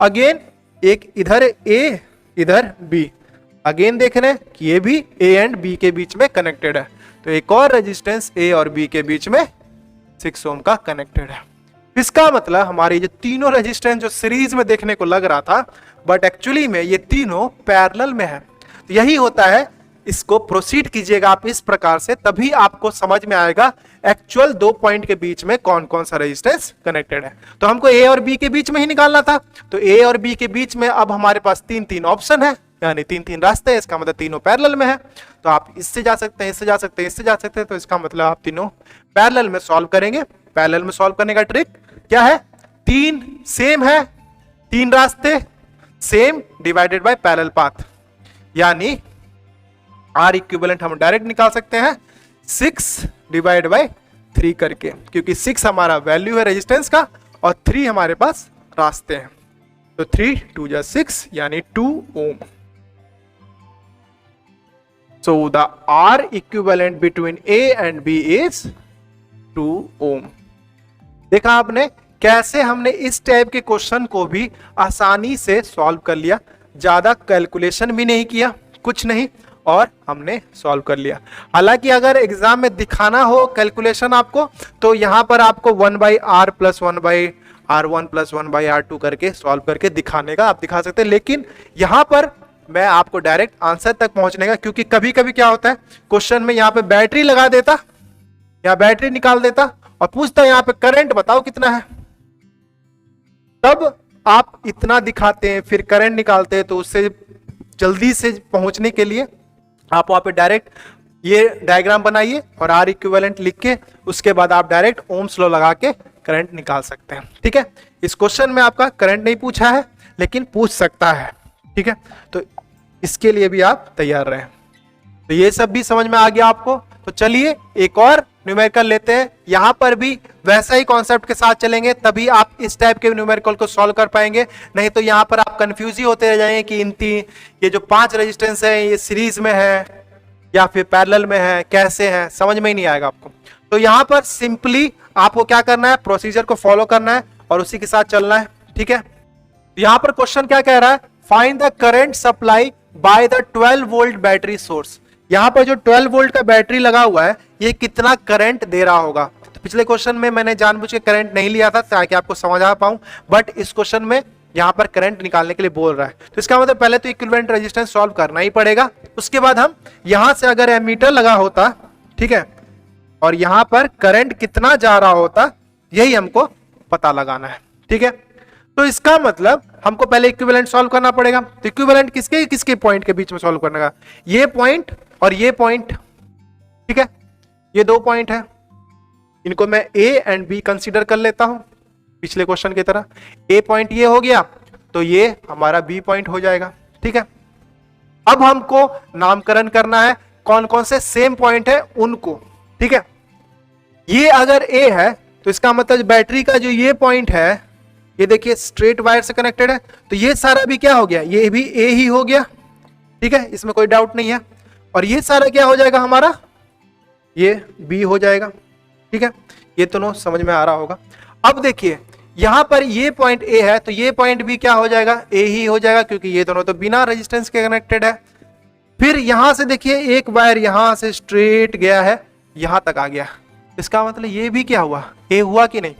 अगेन एक इधर ए इधर बी, अगेन देख रहे हैं कि ये भी ए एंड बी के बीच में कनेक्टेड है, तो एक और रेजिस्टेंस ए और बी के बीच में 6 ओम का कनेक्टेड है। इसका मतलब हमारे ये तीनों रेजिस्टेंस जो सीरीज में देखने को लग रहा था, बट एक्चुअली में ये तीनों पैरेलल में है। तो यही होता है, इसको प्रोसीड कीजिएगा आप इस प्रकार से, तभी आपको समझ में आएगा एक्चुअल दो पॉइंट के बीच में कौन कौन सा रेजिस्टेंस कनेक्टेड है। तो हमको ए और बी के बीच में ही निकालना था, तो ए और बी के बीच में अब हमारे पास 3-3 ऑप्शन है, यानी 3-3 रास्ते हैं, इसका मतलब तीनों पैरेलल में है। तो आप इससे जा सकते हैं, इससे जा सकते हैं, इससे जा सकते हैं, तो इसका मतलब आप तीनों पैरेलल में सॉल्व करेंगे। पैरेलल में सॉल्व करने का ट्रिक क्या है, 3 सेम है, 3 रास्ते same divided by parallel path, यानी आर इक्विवेलेंट हम डायरेक्ट निकाल सकते हैं 6 डिवाइड बाय 3 करके, क्योंकि 6 हमारा वैल्यू है रेजिस्टेंस का और 3 हमारे पास रास्ते हैं, तो 3 2 जा 6 यानी 2 ओम। So the R equivalent between A and B is 2 ohm। देखा आपने कैसे हमने इस टाइप के क्वेश्चन को भी आसानी से सॉल्व कर लिया, ज्यादा कैलकुलेशन भी नहीं किया, कुछ नहीं, और हमने सॉल्व कर लिया। हालांकि अगर एग्जाम में दिखाना हो कैलकुलेशन आपको, तो यहां पर आपको 1/r + 1/r1 + 1/r2 करके सॉल्व करके दिखाने का आप दिखा सकते हैं, लेकिन यहां पर मैं आपको डायरेक्ट आंसर तक पहुंचने का, क्योंकि कभी कभी क्या होता है क्वेश्चन में यहाँ पे बैटरी लगा देता या बैटरी निकाल देता और पूछता यहाँ पे करंट बताओ कितना है, तब आप इतना दिखाते हैं, फिर करंट निकालते हैं, तो उससे जल्दी से पहुंचने के लिए आप वहां पे डायरेक्ट ये डायग्राम बनाइए और आर इक्विवेलेंट लिख के उसके बाद आप डायरेक्ट ओम्स लॉ लगा के करंट निकाल सकते हैं। ठीक है, इस क्वेश्चन में आपका करंट नहीं पूछा है लेकिन पूछ सकता है। ठीक है, तो इसके लिए भी आप तैयार रहें। तो ये सब भी समझ में आ गया आपको। तो चलिए एक और न्यूमेरिकल लेते हैं। यहां पर भी वैसा ही कॉन्सेप्ट के साथ चलेंगे, तभी आप इस टाइप के न्यूमेरिकल को सॉल्व कर पाएंगे। नहीं तो यहां पर आप कंफ्यूज ही होते रह जाएंगे कि इन ये जो 5 रेजिस्टेंस है ये सीरीज में है या फिर पैरेलल में है, कैसे है, समझ में ही नहीं आएगा आपको। तो यहां पर सिंपली आपको क्या करना है, प्रोसीजर को फॉलो करना है और उसी के साथ चलना है। ठीक है, यहां पर क्वेश्चन क्या कह रहा है, find the current supply by the 12 volt battery source. यहां पर जो 12 वोल्ट का बैटरी लगा हुआ है ये कितना करंट दे रहा होगा। तो पिछले क्वेश्चन में मैंने जानबूझ के करंट नहीं लिया था ताकि आपको समझ आ पाऊं, बट इस क्वेश्चन में यहां पर करंट निकालने के लिए बोल रहा है। तो इसका मतलब पहले तो इक्विवेलेंट रेजिस्टेंस सॉल्व करना ही पड़ेगा। उसके बाद हम यहां से अगर एमीटर लगा होता, ठीक है, और यहां पर करंट कितना जा रहा होता, यही हमको पता लगाना है। ठीक है, तो इसका मतलब हमको पहले इक्विवेलेंट सॉल्व करना पड़ेगा। तो इक्विवेलेंट किसके किसके पॉइंट के बीच में सॉल्व करने का, ये पॉइंट और ये पॉइंट। ठीक है, ये 2 पॉइंट है, इनको मैं ए एंड बी कंसीडर कर लेता हूं पिछले क्वेश्चन की तरह। ए पॉइंट ये हो गया तो ये हमारा बी पॉइंट हो जाएगा। ठीक है, अब हमको नामकरण करना है कौन कौन से सेम पॉइंट है उनको। ठीक है, ये अगर ए है तो इसका मतलब बैटरी का जो ये पॉइंट है, ये देखिए स्ट्रेट वायर से कनेक्टेड है, तो ये सारा भी क्या हो गया, ये भी ए ही हो गया। ठीक है, इसमें कोई डाउट नहीं है। और ये सारा क्या हो जाएगा हमारा, ये बी हो जाएगा। ठीक है, ये दोनों समझ में आ रहा होगा। अब देखिए यहां पर ये पॉइंट ए है तो ये पॉइंट भी क्या हो जाएगा, ए ही हो जाएगा, क्योंकि ये दोनों तो बिना रेजिस्टेंस के कनेक्टेड है। फिर यहां से देखिए एक वायर यहां से स्ट्रेट गया है, यहां तक आ गया, इसका मतलब ये भी क्या हुआ, ए हुआ कि नहीं।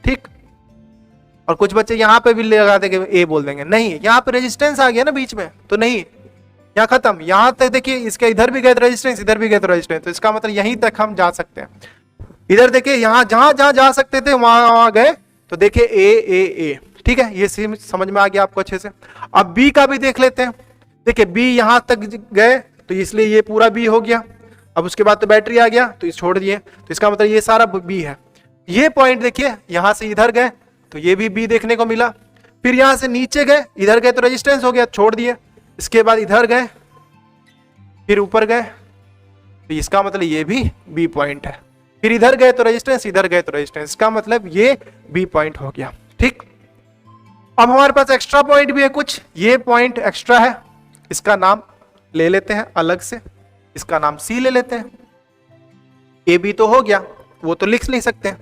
ठीक, और कुछ बच्चे यहां पे भी लगा देंगे ए बोल देंगे, नहीं यहां पे रेजिस्टेंस आ गया ना बीच में, तो नहीं, यहाँ खत्म। यहां तक देखिए इसके इधर भी गए तो रेजिस्टेंस, इधर भी गए तो रेजिस्टेंस, तो इसका मतलब यहीं तक हम जा सकते हैं। इधर देखिए यहां जहां जहां जा सकते थे वहां गए, तो देखिए ए ए ए। ठीक है, ये समझ में आ गया आपको अच्छे से। अब बी का भी देख लेते हैं। देखिए बी यहां तक गए तो इसलिए ये पूरा बी हो गया। अब उसके बाद तो बैटरी आ गया तो इस छोड़ दिए, तो इसका मतलब ये सारा बी है। ये पॉइंट देखिए यहां से इधर गए तो ये भी बी देखने को मिला। फिर यहां से नीचे गए, इधर गए तो रेजिस्टेंस हो गया, छोड़ दिए। इसके बाद इधर गए, फिर ऊपर गए, तो इसका मतलब ये भी बी पॉइंट है। फिर इधर गए तो रेजिस्टेंस, इधर गए तो रेजिस्टेंस, इसका मतलब ये बी पॉइंट हो गया। ठीक, अब हमारे पास एक्स्ट्रा पॉइंट भी है कुछ, ये पॉइंट एक्स्ट्रा है, इसका नाम ले लेते हैं अलग से, इसका नाम सी ले लेते हैं। ए बी तो हो गया, वो तो लिख नहीं सकते हैं,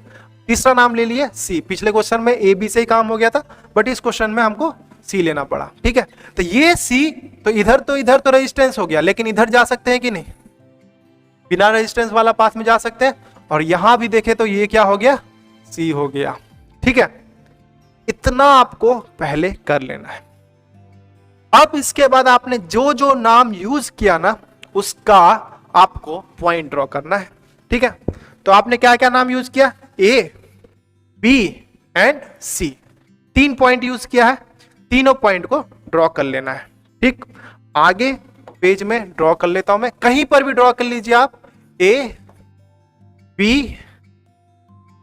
तीसरा नाम ले लिए सी। पिछले क्वेश्चन में ए बी से ही काम हो गया था, बट इस क्वेश्चन में हमको सी लेना पड़ा। ठीक है, तो ये सी, तो इधर तो रेजिस्टेंस हो गया, लेकिन इधर जा सकते हैं कि नहीं, बिना रेजिस्टेंस वाला पास में जा सकते हैं। और यहां भी देखे तो ये क्या हो गया, सी हो गया। ठीक है, इतना आपको पहले कर लेना है। अब इसके बाद आपने जो जो नाम यूज किया ना उसका आपको पॉइंट ड्रॉ करना है। ठीक है, तो आपने क्या क्या नाम यूज किया, A B and C, 3 point use किया है, तीनों पॉइंट को ड्रॉ कर लेना है। ठीक, आगे पेज में ड्रॉ कर लेता हूं मैं, कहीं पर भी ड्रॉ कर लीजिए आप, ए बी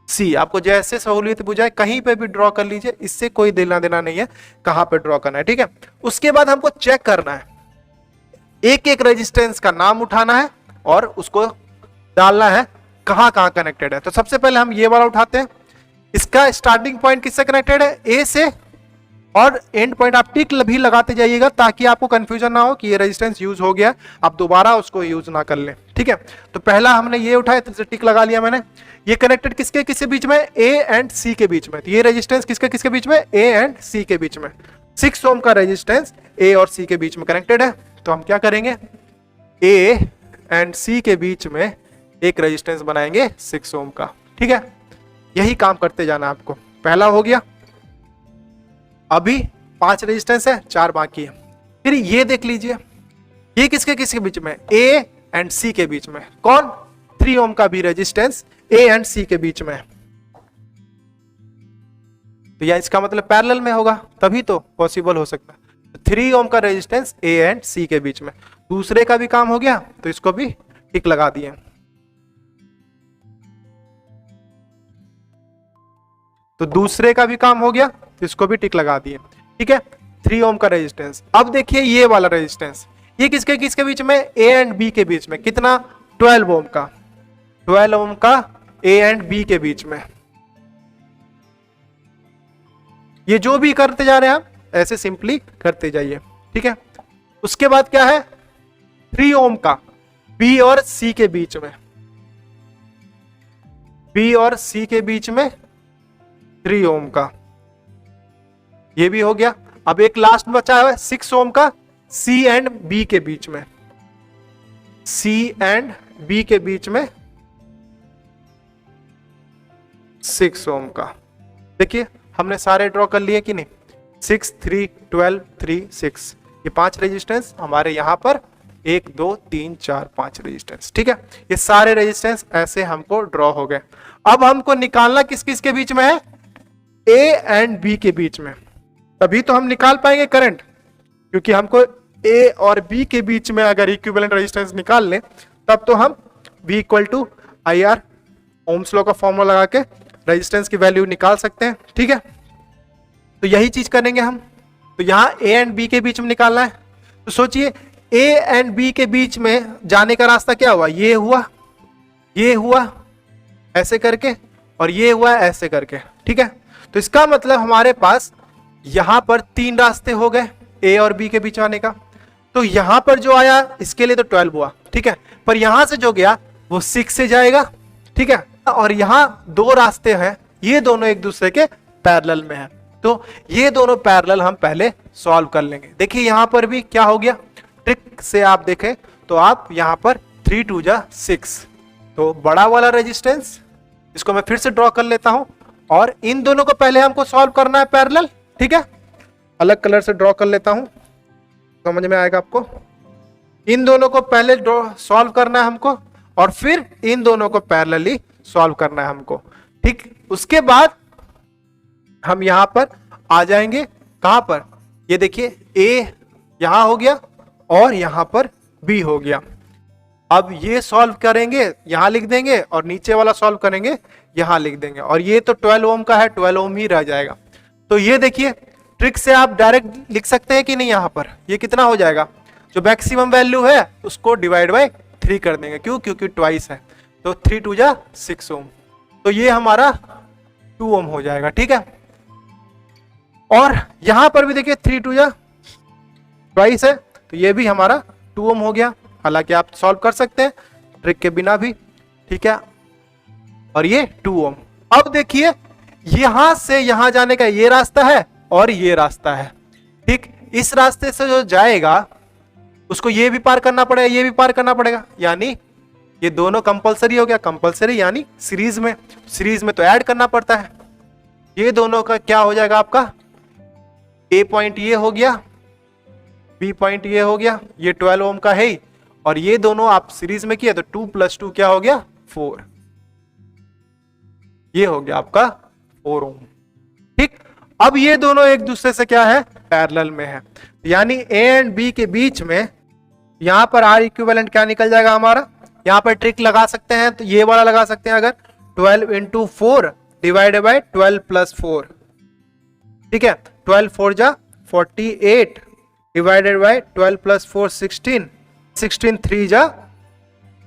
सी, आपको जैसे सहूलियत बुझाए कहीं पे भी ड्रॉ कर लीजिए, इससे कोई देना देना नहीं है कहां पे ड्रॉ करना है। ठीक है, उसके बाद हमको चेक करना है, एक एक रेजिस्टेंस का नाम उठाना है और उसको डालना है कहां कहां कनेक्टेड है। तो सबसे पहले हम ये वाला उठाते हैं, इसका स्टार्टिंग पॉइंट किससे कनेक्टेड है, ए से, और एंड पॉइंट आप टिक भी लगाते जाइएगा ताकि आपको कंफ्यूजन ना हो कि ये रेजिस्टेंस यूज हो गया, आप दोबारा उसको यूज ना कर लें। ठीक है, तो पहला हमने ये उठाया तो टिक लगा लिया मैंने। ये कनेक्टेड किसके किसके बीच में, ए एंड सी के बीच में, तो ये रेजिस्टेंस किसके किसके बीच में, ए एंड सी के बीच में। 6 ओम का रेजिस्टेंस ए और सी के बीच में कनेक्टेड है, तो हम क्या करेंगे, ए एंड सी के बीच में एक रेजिस्टेंस बनाएंगे 6 ओम का। ठीक है, यही काम करते जाना आपको। पहला हो गया, अभी 5 रेजिस्टेंस है, 4 बाकी है। फिर ये देख लीजिए, ये किसके किसके बीच में, ए एंड सी के बीच में, कौन, 3 ओम का भी रेजिस्टेंस ए एंड सी के बीच में। तो या इसका मतलब पैरेलल में होगा, तभी तो पॉसिबल हो सकता है। 3 ओम का रेजिस्टेंस ए एंड सी के बीच में। दूसरे का भी काम हो गया, तो इसको भी टिक लगा दिए। तो दूसरे का भी काम हो गया, तो इसको भी टिक लगा दिए। ठीक है, 3 ओम का रेजिस्टेंस। अब देखिए ये वाला रेजिस्टेंस, ये किसके किसके बीच में, ए एंड बी के बीच में। कितना, 12 ओम का, 12 ओम का ए एंड बी के बीच में। ये जो भी करते जा रहे हैं आप ऐसे सिंपली करते जाइए। ठीक है, उसके बाद क्या है, 3 ओम का बी और सी के बीच में, बी और सी के बीच में 3 ओम का, ये भी हो गया। अब एक लास्ट बचा है 6 ओम का सी एंड बी के बीच में, सी एंड बी के बीच में 6 ओम का। देखिए हमने सारे ड्रॉ कर लिए कि नहीं, 6, 3, 12, 3, 6, ये 5 रेजिस्टेंस हमारे यहां पर 1, 2, 3, 4, 5 रेजिस्टेंस। ठीक है, ये सारे रेजिस्टेंस ऐसे हमको ड्रॉ हो गए। अब हमको निकालना किस किस के बीच में है, ए एंड बी के बीच में, तभी तो हम निकाल पाएंगे करंट, क्योंकि हमको ए और बी के बीच में अगर इक्विवेलेंट रेजिस्टेंस निकाल लें तब तो हम V equal to I R, ohm's law का फॉर्मूला लगा के रेजिस्टेंस की वैल्यू निकाल सकते हैं। ठीक है, तो यही चीज करेंगे हम। तो यहां ए एंड बी के बीच में निकालना है, तो सोचिए ए एंड बी के बीच में जाने का रास्ता क्या हुआ, ये हुआ, ये हुआ ऐसे करके, और ये हुआ ऐसे करके। ठीक है, तो इसका मतलब हमारे पास यहां पर 3 रास्ते हो गए ए और बी के बीच आने का। तो यहां पर जो आया इसके लिए तो 12 हुआ। ठीक है, पर यहां से जो गया वो 6 से जाएगा। ठीक है, और यहां 2 रास्ते हैं, ये दोनों एक दूसरे के पैरेलल में हैं, तो ये दोनों पैरेलल हम पहले सॉल्व कर लेंगे। देखिए यहां पर भी क्या हो गया, ट्रिक से आप देखें तो आप यहां पर 3 2 जा 6, तो बड़ा वाला रेजिस्टेंस इसको मैं फिर से ड्रॉ कर लेता हूं, और इन दोनों को पहले हमको सॉल्व करना है पैरेलल। ठीक है, अलग कलर से ड्रॉ कर लेता हूं, समझ में आएगा आपको। इन दोनों को पहले सॉल्व करना है हमको, और फिर इन दोनों को पैरेलली सॉल्व करना है हमको। ठीक, उसके बाद हम यहां पर आ जाएंगे, कहां पर, ये देखिए ए यहां हो गया और यहां पर बी हो गया। अब ये सॉल्व करेंगे, यहां लिख देंगे, और नीचे वाला सॉल्व करेंगे, यहां लिख देंगे, और ये तो 12 ओम का है, 12 ओम ही रह जाएगा। तो ये देखिए ट्रिक से आप डायरेक्ट लिख सकते हैं कि नहीं, यहां पर ये कितना हो जाएगा, जो मैक्सिमम वैल्यू है उसको डिवाइड बाय 3 कर देंगे। क्यों, क्योंकि ट्वाइस है, तो 3 2 जा 6 ओम, तो ये हमारा 2 ओम हो जाएगा। ठीक है, और यहां पर भी देखिए 3 2 जा ट्वाइस है, तो ये भी हमारा 2 ओम हो गया। हालांकि आप सॉल्व कर सकते हैं ट्रिक के बिना भी। ठीक है, और ये 2 ओम। अब देखिए यहां से यहां जाने का ये रास्ता है और ये रास्ता है। ठीक, इस रास्ते से जो जाएगा उसको ये भी पार करना पड़ेगा, ये भी पार करना पड़ेगा, यानी ये दोनों कंपलसरी हो गया। कंपलसरी यानी सीरीज में तो ऐड करना पड़ता है। ये दोनों का क्या हो जाएगा आपका, ए पॉइंट ये हो गया, बी पॉइंट ये हो गया, ये 12 ओम का है ही, और ये दोनों आप सीरीज में किए तो 2 + 2 क्या हो गया, 4, ये हो गया आपका 4 ओम। ठीक, अब ये दोनों एक दूसरे से क्या है, पैरेलल में है, यानी ए एंड बी के बीच में यहां पर आर इक्विवेलेंट क्या निकल जाएगा हमारा। यहां पर ट्रिक लगा सकते हैं, तो ये वाला लगा सकते हैं, अगर 12 × 4 डिवाइडेड बाय 12 + 4। ठीक है, 12 4 जा 48 डिवाइडेड बाय 12 + 4 16, 16 3 जा,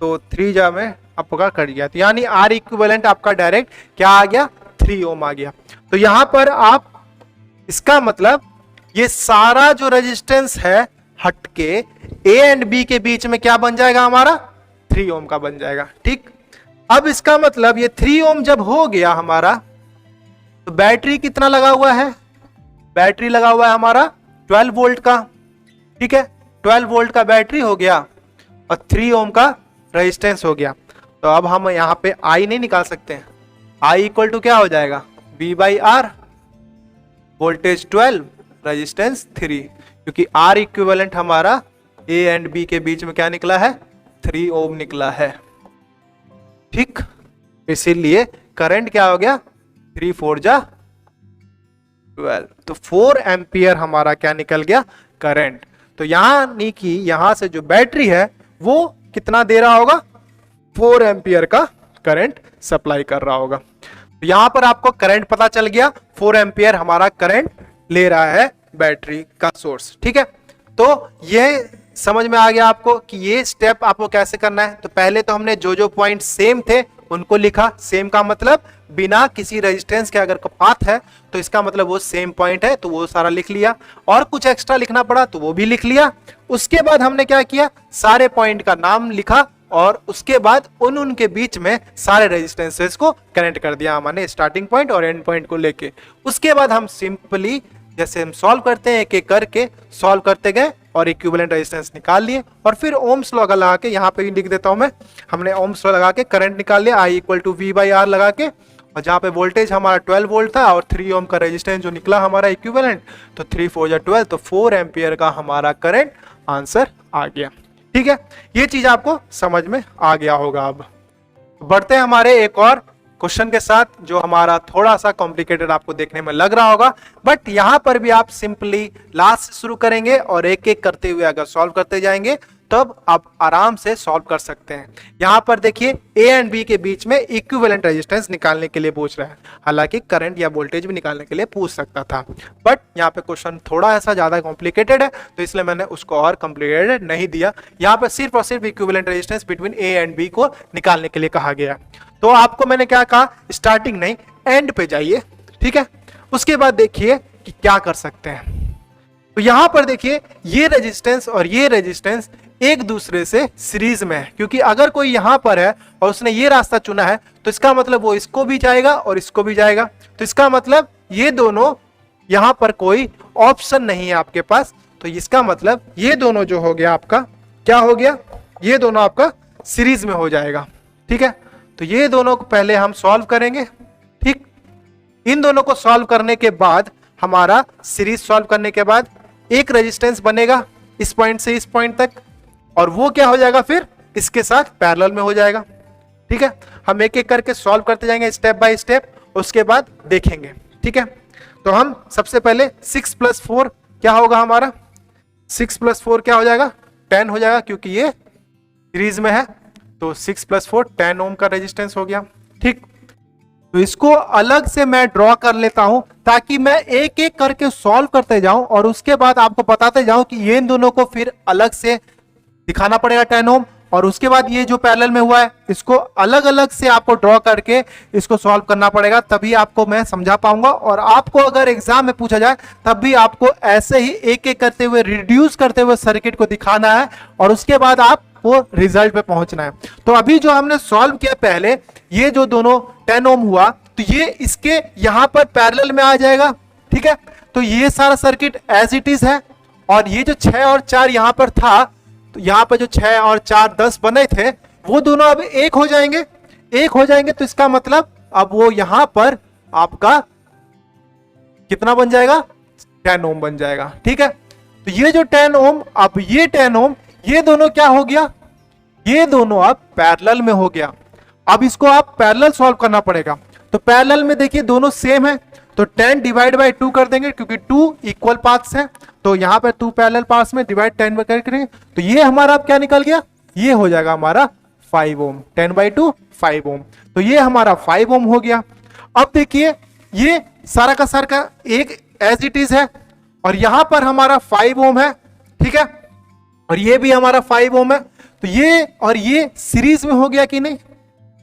तो 3 जा में आपका कट गया, तो यानी आर इक्विवेलेंट आपका डायरेक्ट क्या आ गया, 3 ओम आ गया। तो यहां पर आप, इसका मतलब ये सारा जो रेजिस्टेंस है हटके ए एंड बी के बीच में क्या बन जाएगा हमारा, 3 ओम का बन जाएगा। ठीक, अब इसका मतलब ये 3 ओम जब हो गया हमारा, तो बैटरी कितना लगा हुआ है, बैटरी लगा हुआ है हमारा 12 वोल्ट का। ठीक है, 12 वोल्ट का बैटरी हो गया और 3 ओम का रेजिस्टेंस हो गया। तो अब हम यहां पे आई नहीं निकाल सकते हैं, आई इक्वल टू क्या हो जाएगा, V/R, वोल्टेज 12, रेजिस्टेंस 3, क्योंकि R इक्विवेलेंट हमारा A एंड B के बीच में क्या निकला है, 3 ओम निकला है। ठीक, इसीलिए करंट क्या हो गया, 3 4 जा 12। तो 4 एम्पियर हमारा क्या निकल गया, करंट। तो यानी कि यहां से जो बैटरी है वो कितना दे रहा होगा, 4 एम्पियर का करंट सप्लाई कर रहा होगा। तो यहां पर आपको करंट पता चल गया, 4 एम्पियर हमारा करंट ले रहा है बैटरी का सोर्स। ठीक है, तो ये समझ में आ गया आपको कि ये स्टेप आपको कैसे करना है। तो पहले तो हमने जो जो पॉइंट सेम थे उनको लिखा। सेम का मतलब बिना किसी रेजिस्टेंस के अगर पाथ है तो इसका मतलब वो सेम पॉइंट है, तो वो सारा लिख लिया। और कुछ एक्स्ट्रा लिखना पड़ा तो वो भी लिख लिया। उसके बाद हमने क्या किया, सारे पॉइंट का नाम लिखा और उसके बाद उनके बीच में सारे रेजिस्टेंसेस को कनेक्ट कर दिया हमने, स्टार्टिंग पॉइंट और एंड पॉइंट को लेके। उसके बाद हम सिंपली जैसे हम सॉल्व करते हैं एक एक करके सॉल्व करते गए और इक्विवेलेंट रेजिस्टेंस निकाल लिए। और फिर ओम्स लॉ लगा के, यहाँ पे भी लिख देता हूं मैं, हमने ओम्स लॉ लगा के करंट निकाल लिया, I = V/R लगा के। और जहाँ पे वोल्टेज हमारा 12 वोल्ट था और 3 ओम का रेजिस्टेंस जो निकला हमारा इक्विवेलेंट, तो 3 4 या 12, तो 4 एम्पियर का हमारा करंट आंसर आ गया। ठीक है, ये चीज आपको समझ में आ गया होगा। अब बढ़ते हैं हमारे एक और क्वेश्चन के साथ, जो हमारा थोड़ा सा कॉम्प्लिकेटेड आपको देखने में लग रहा होगा, बट यहां पर भी आप सिंपली लास्ट से शुरू करेंगे और एक एक करते हुए अगर सॉल्व करते जाएंगे तब आप आराम से सॉल्व कर सकते हैं। यहां पर देखिए ए एंड बी के बीच में इक्विवेलेंट रेजिस्टेंस निकालने के लिए पूछ रहा है। हालांकि करंट या वोल्टेज भी निकालने के लिए पूछ सकता था, बट यहाँ पे क्वेश्चन थोड़ा ऐसा ज्यादा कॉम्प्लिकेटेड है, तो इसलिए मैंने उसको और कॉम्प्लिकेटेड नहीं दिया। यहाँ पर सिर्फ और सिर्फ equivalent resistance between A and B को निकालने के लिए कहा गया। तो आपको मैंने क्या कहा, स्टार्टिंग नहीं एंड पे जाइए। ठीक है, उसके बाद देखिए कि क्या कर सकते हैं। तो यहां पर देखिए ये रेजिस्टेंस और ये रेजिस्टेंस एक दूसरे से सीरीज में है, क्योंकि अगर कोई यहां पर है और उसने ये रास्ता चुना है तो इसका मतलब वो इसको भी जाएगा और इसको भी जाएगा। तो इसका मतलब ये दोनों, यहां पर कोई ऑप्शन नहीं है आपके पास, तो इसका मतलब ये दोनों जो हो गया आपका, क्या हो गया, ये दोनों आपका सीरीज में हो जाएगा। ठीक है, तो ये दोनों को पहले हम सॉल्व करेंगे। ठीक, इन दोनों को सॉल्व करने के बाद हमारा सीरीज सॉल्व करने के बाद एक रेजिस्टेंस बनेगा इस पॉइंट से इस पॉइंट तक, और वो क्या हो जाएगा फिर इसके साथ पैरेलल में हो जाएगा। ठीक है, हम एक एक करके सॉल्व करते जाएंगे स्टेप बाय स्टेप, उसके बाद देखेंगे। ठीक है, तो हम सबसे पहले 6 + 4 क्या होगा हमारा, 6 + 4 क्या हो जाएगा, 10 हो जाएगा, क्योंकि ये सीरीज में है। तो 6 + 4 10 ओम का रेजिस्टेंस हो गया। ठीक, तो इसको अलग से मैं ड्रॉ कर लेता हूं ताकि मैं एक एक करके सॉल्व करते जाऊं और उसके बाद आपको बताते जाऊं कि ये इन दोनों को फिर अलग से दिखाना पड़ेगा 10 ओम, और उसके बाद ये जो पैरेलल में हुआ है इसको अलग अलग से आपको ड्रॉ करके इसको सॉल्व करना पड़ेगा, तभी आपको मैं समझा पाऊंगा। और आपको अगर एग्जाम में पूछा जाए तब भी आपको ऐसे ही एक एक करते हुए रिड्यूस करते हुए सर्किट को दिखाना है और उसके बाद आप वो रिजल्ट पे पहुंचना है। तो अभी जो हमने सॉल्व किया पहले, ये जो दोनों 10 ओम हुआ तो ये इसके यहां पर पैरेलल में आ जाएगा। ठीक है, तो ये सारा सर्किट एज इट इज है, और ये जो 6 और 4 यहां पर था, तो यहां पर जो 6 और 4 10 बने थे वो दोनों अब एक हो जाएंगे। एक हो जाएंगे तो इसका मतलब अब वो यहां पर आपका कितना बन जाएगा, 10 ओम बन जाएगा। ठीक है, तो ये जो 10 ओम, अब ये 10 ओम, ये दोनों क्या हो गया, ये दोनों अब पैरेलल में हो गया। अब इसको आप पैरेलल सॉल्व करना पड़ेगा। तो पैरेलल में देखिए दोनों सेम है, तो 10 / 2 कर देंगे, क्योंकि 2 इक्वल पाथ्स हैं, तो यहां पर 2 पैरेलल पाथ्स में डिवाइड 10 करेंगे, तो ये हमारा अब क्या निकल गया, ये हो जाएगा हमारा 5 ओम। 10/2 5 ओम, तो ये हमारा 5 ओम हो गया। अब देखिए ये सारा का सारा का एक एज इट इज है, और यहां पर हमारा 5 ओम है। ठीक है, और ये भी हमारा 5 ओम है, तो ये और ये सीरीज में हो गया कि नहीं,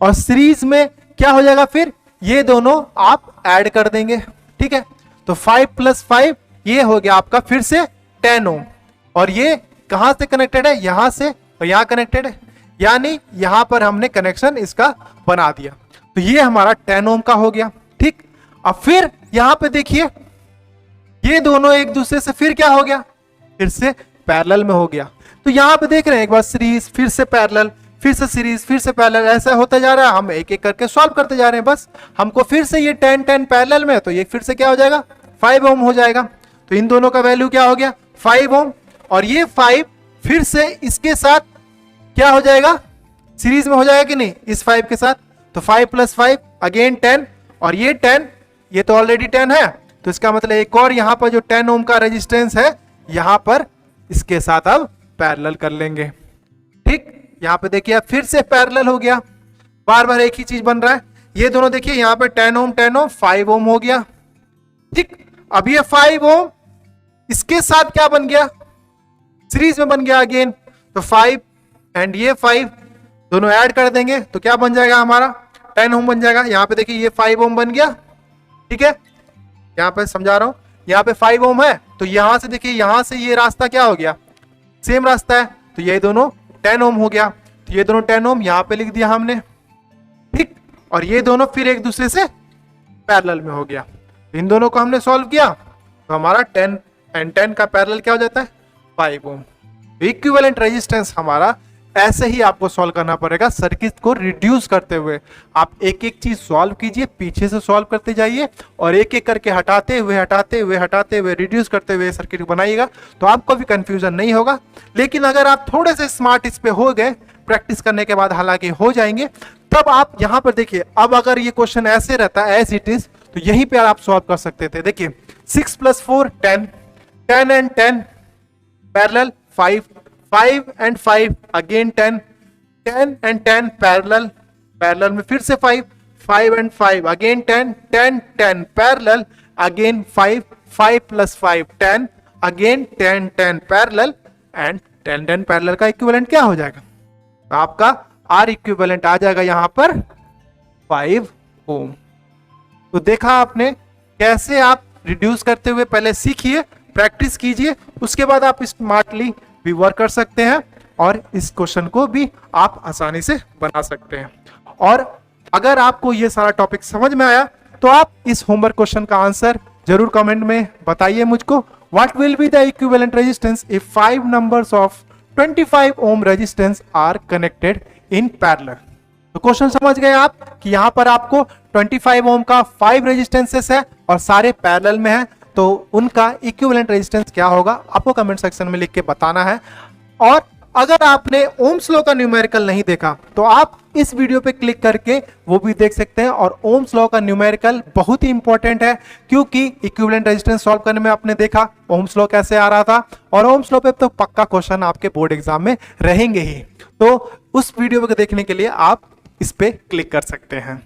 और सीरीज में क्या हो जाएगा फिर, ये दोनों आप ऐड कर देंगे। ठीक है, तो 5 + 5 ये हो गया आपका फिर से 10 ओम, और ये कहां से कनेक्टेड है, यहां से, और यहां कनेक्टेड है, यानी यहां पर हमने कनेक्शन इसका बना दिया। तो ये हमारा 10 ओम का हो गया। ठीक, अब फिर यहां पे देखिए ये दोनों एक दूसरे से फिर क्या हो गया, फिर से पैरेलल में हो गया। तो यहां पे देख रहे हैं एक बार सीरीज, फिर से पैरेलल, फिर से सीरीज, फिर से पैरेलल, ऐसा होता जा रहा है। हम एक एक करके सॉल्व करते जा रहे हैं। बस हमको फिर से ये 10 10 पैरेलल में, तो ये फिर से क्या हो जाएगा, 5 ओम हो जाएगा। तो इन दोनों का वैल्यू क्या हो गया, 5 ओम, और ये 5 फिर से इसके साथ क्या हो जाएगा, सीरीज में हो जाएगा कि नहीं, इस 5 के साथ। तो 5 + 5 अगेन 10, और ये 10, ये तो ऑलरेडी 10 है, तो इसका मतलब एक और यहाँ पर जो 10 ओम का रेजिस्टेंस है यहाँ पर इसके साथ अब पैरेलल कर लेंगे। ठीक, यहाँ पे देखिए फिर से पैरेलल हो गया, बार बार एक ही चीज बन रहा है। ये दोनों देखिए यहाँ पे 10 ओम 5 ओम हो गया। ठीक, अब ये 5 ओम इसके साथ क्या बन गया, सीरीज में बन गया अगेन। तो 5 एंड ये 5 दोनों ऐड कर देंगे तो क्या बन जाएगा हमारा 10 ओम बन जाएगा। यहाँ पे देखिए ये 5 ओम बन गया। ठीक है, यहाँ पे समझा रहा हूं, यहाँ पे 5 ओम है तो यहां से देखिए यहां से ये रास्ता क्या हो गया, सेम रास्ता है, तो ये दोनों 10 ओम हो गया। तो ये दोनों 10 ओम यहाँ पे लिख दिया हमने। ठीक, और ये दोनों फिर एक दूसरे से पैरेलल में हो गया। इन दोनों को हमने सॉल्व किया तो हमारा 10 एंड 10 का पैरेलल क्या हो जाता है 5 ओम। इक्विवेलेंट रेजिस्टेंस हमारा ऐसे ही आपको सॉल्व करना पड़ेगा, सर्किट को रिड्यूस करते हुए। आप एक एक चीज सॉल्व कीजिए, पीछे से सॉल्व करते जाइए और एक एक करके हटाते हुए रिड्यूस करते हुए सर्किट बनाइएगा, तो आपको भी कंफ्यूजन नहीं होगा। लेकिन अगर आप थोड़े से स्मार्ट इस पे हो गए, प्रैक्टिस करने के बाद हालांकि हो जाएंगे, तब आप यहां पर देखिए, अब अगर ये क्वेश्चन ऐसे रहता है एज इट इज, तो यहीं पे आप सॉल्व कर सकते थे। देखिए 6 + 4 10, 10 and 10 parallel 5, 5 and 5 again 10, 10 and 10 parallel, parallel में फिर से 5, 5 and 5 again 10, 10 10 parallel again 5, 5 + 5 10 again 10 10 parallel and 10 10 parallel का इक्विवेलेंट क्या हो जाएगा, तो आपका आर इक्विवेलेंट आ जाएगा यहां पर 5 ओम। तो देखा आपने कैसे आप रिड्यूस करते हुए, पहले सीखिए, प्रैक्टिस कीजिए, उसके बाद आप स्मार्टली भी वर्क कर सकते हैं और इस क्वेश्चन को भी आप आसानी से बना सकते हैं। और अगर आपको ये सारा टॉपिक समझ में आया तो आप इस होमवर्क क्वेश्चन का आंसर जरूर कमेंट में बताइए मुझको। What will be the equivalent resistance if 5 numbers of 25 ohm resistance R connected in parallel. तो क्वेश्चन समझ गए आप कि यहां पर आपको 25 ओम का 5 रेजिस्टेंसेस है और सारे पैरेलल में है, तो उनका इक्विवेलेंट रेजिस्टेंस क्या होगा आपको कमेंट सेक्शन में लिख के बताना है। और अगर आपने ओम्स लॉ का न्यूमेरिकल नहीं देखा तो आप इस वीडियो पे क्लिक करके वो भी देख सकते हैं। और ओम्स लॉ का न्यूमेरिकल बहुत ही इंपॉर्टेंट है, क्योंकि इक्विवेलेंट रेजिस्टेंस सॉल्व करने में आपने देखा ओम्स लॉ कैसे आ रहा था, और ओम्स लॉ पे तो पक्का क्वेश्चन आपके बोर्ड एग्जाम में रहेंगे ही। तो उस वीडियो को देखने के लिए आप इस पे क्लिक कर सकते हैं।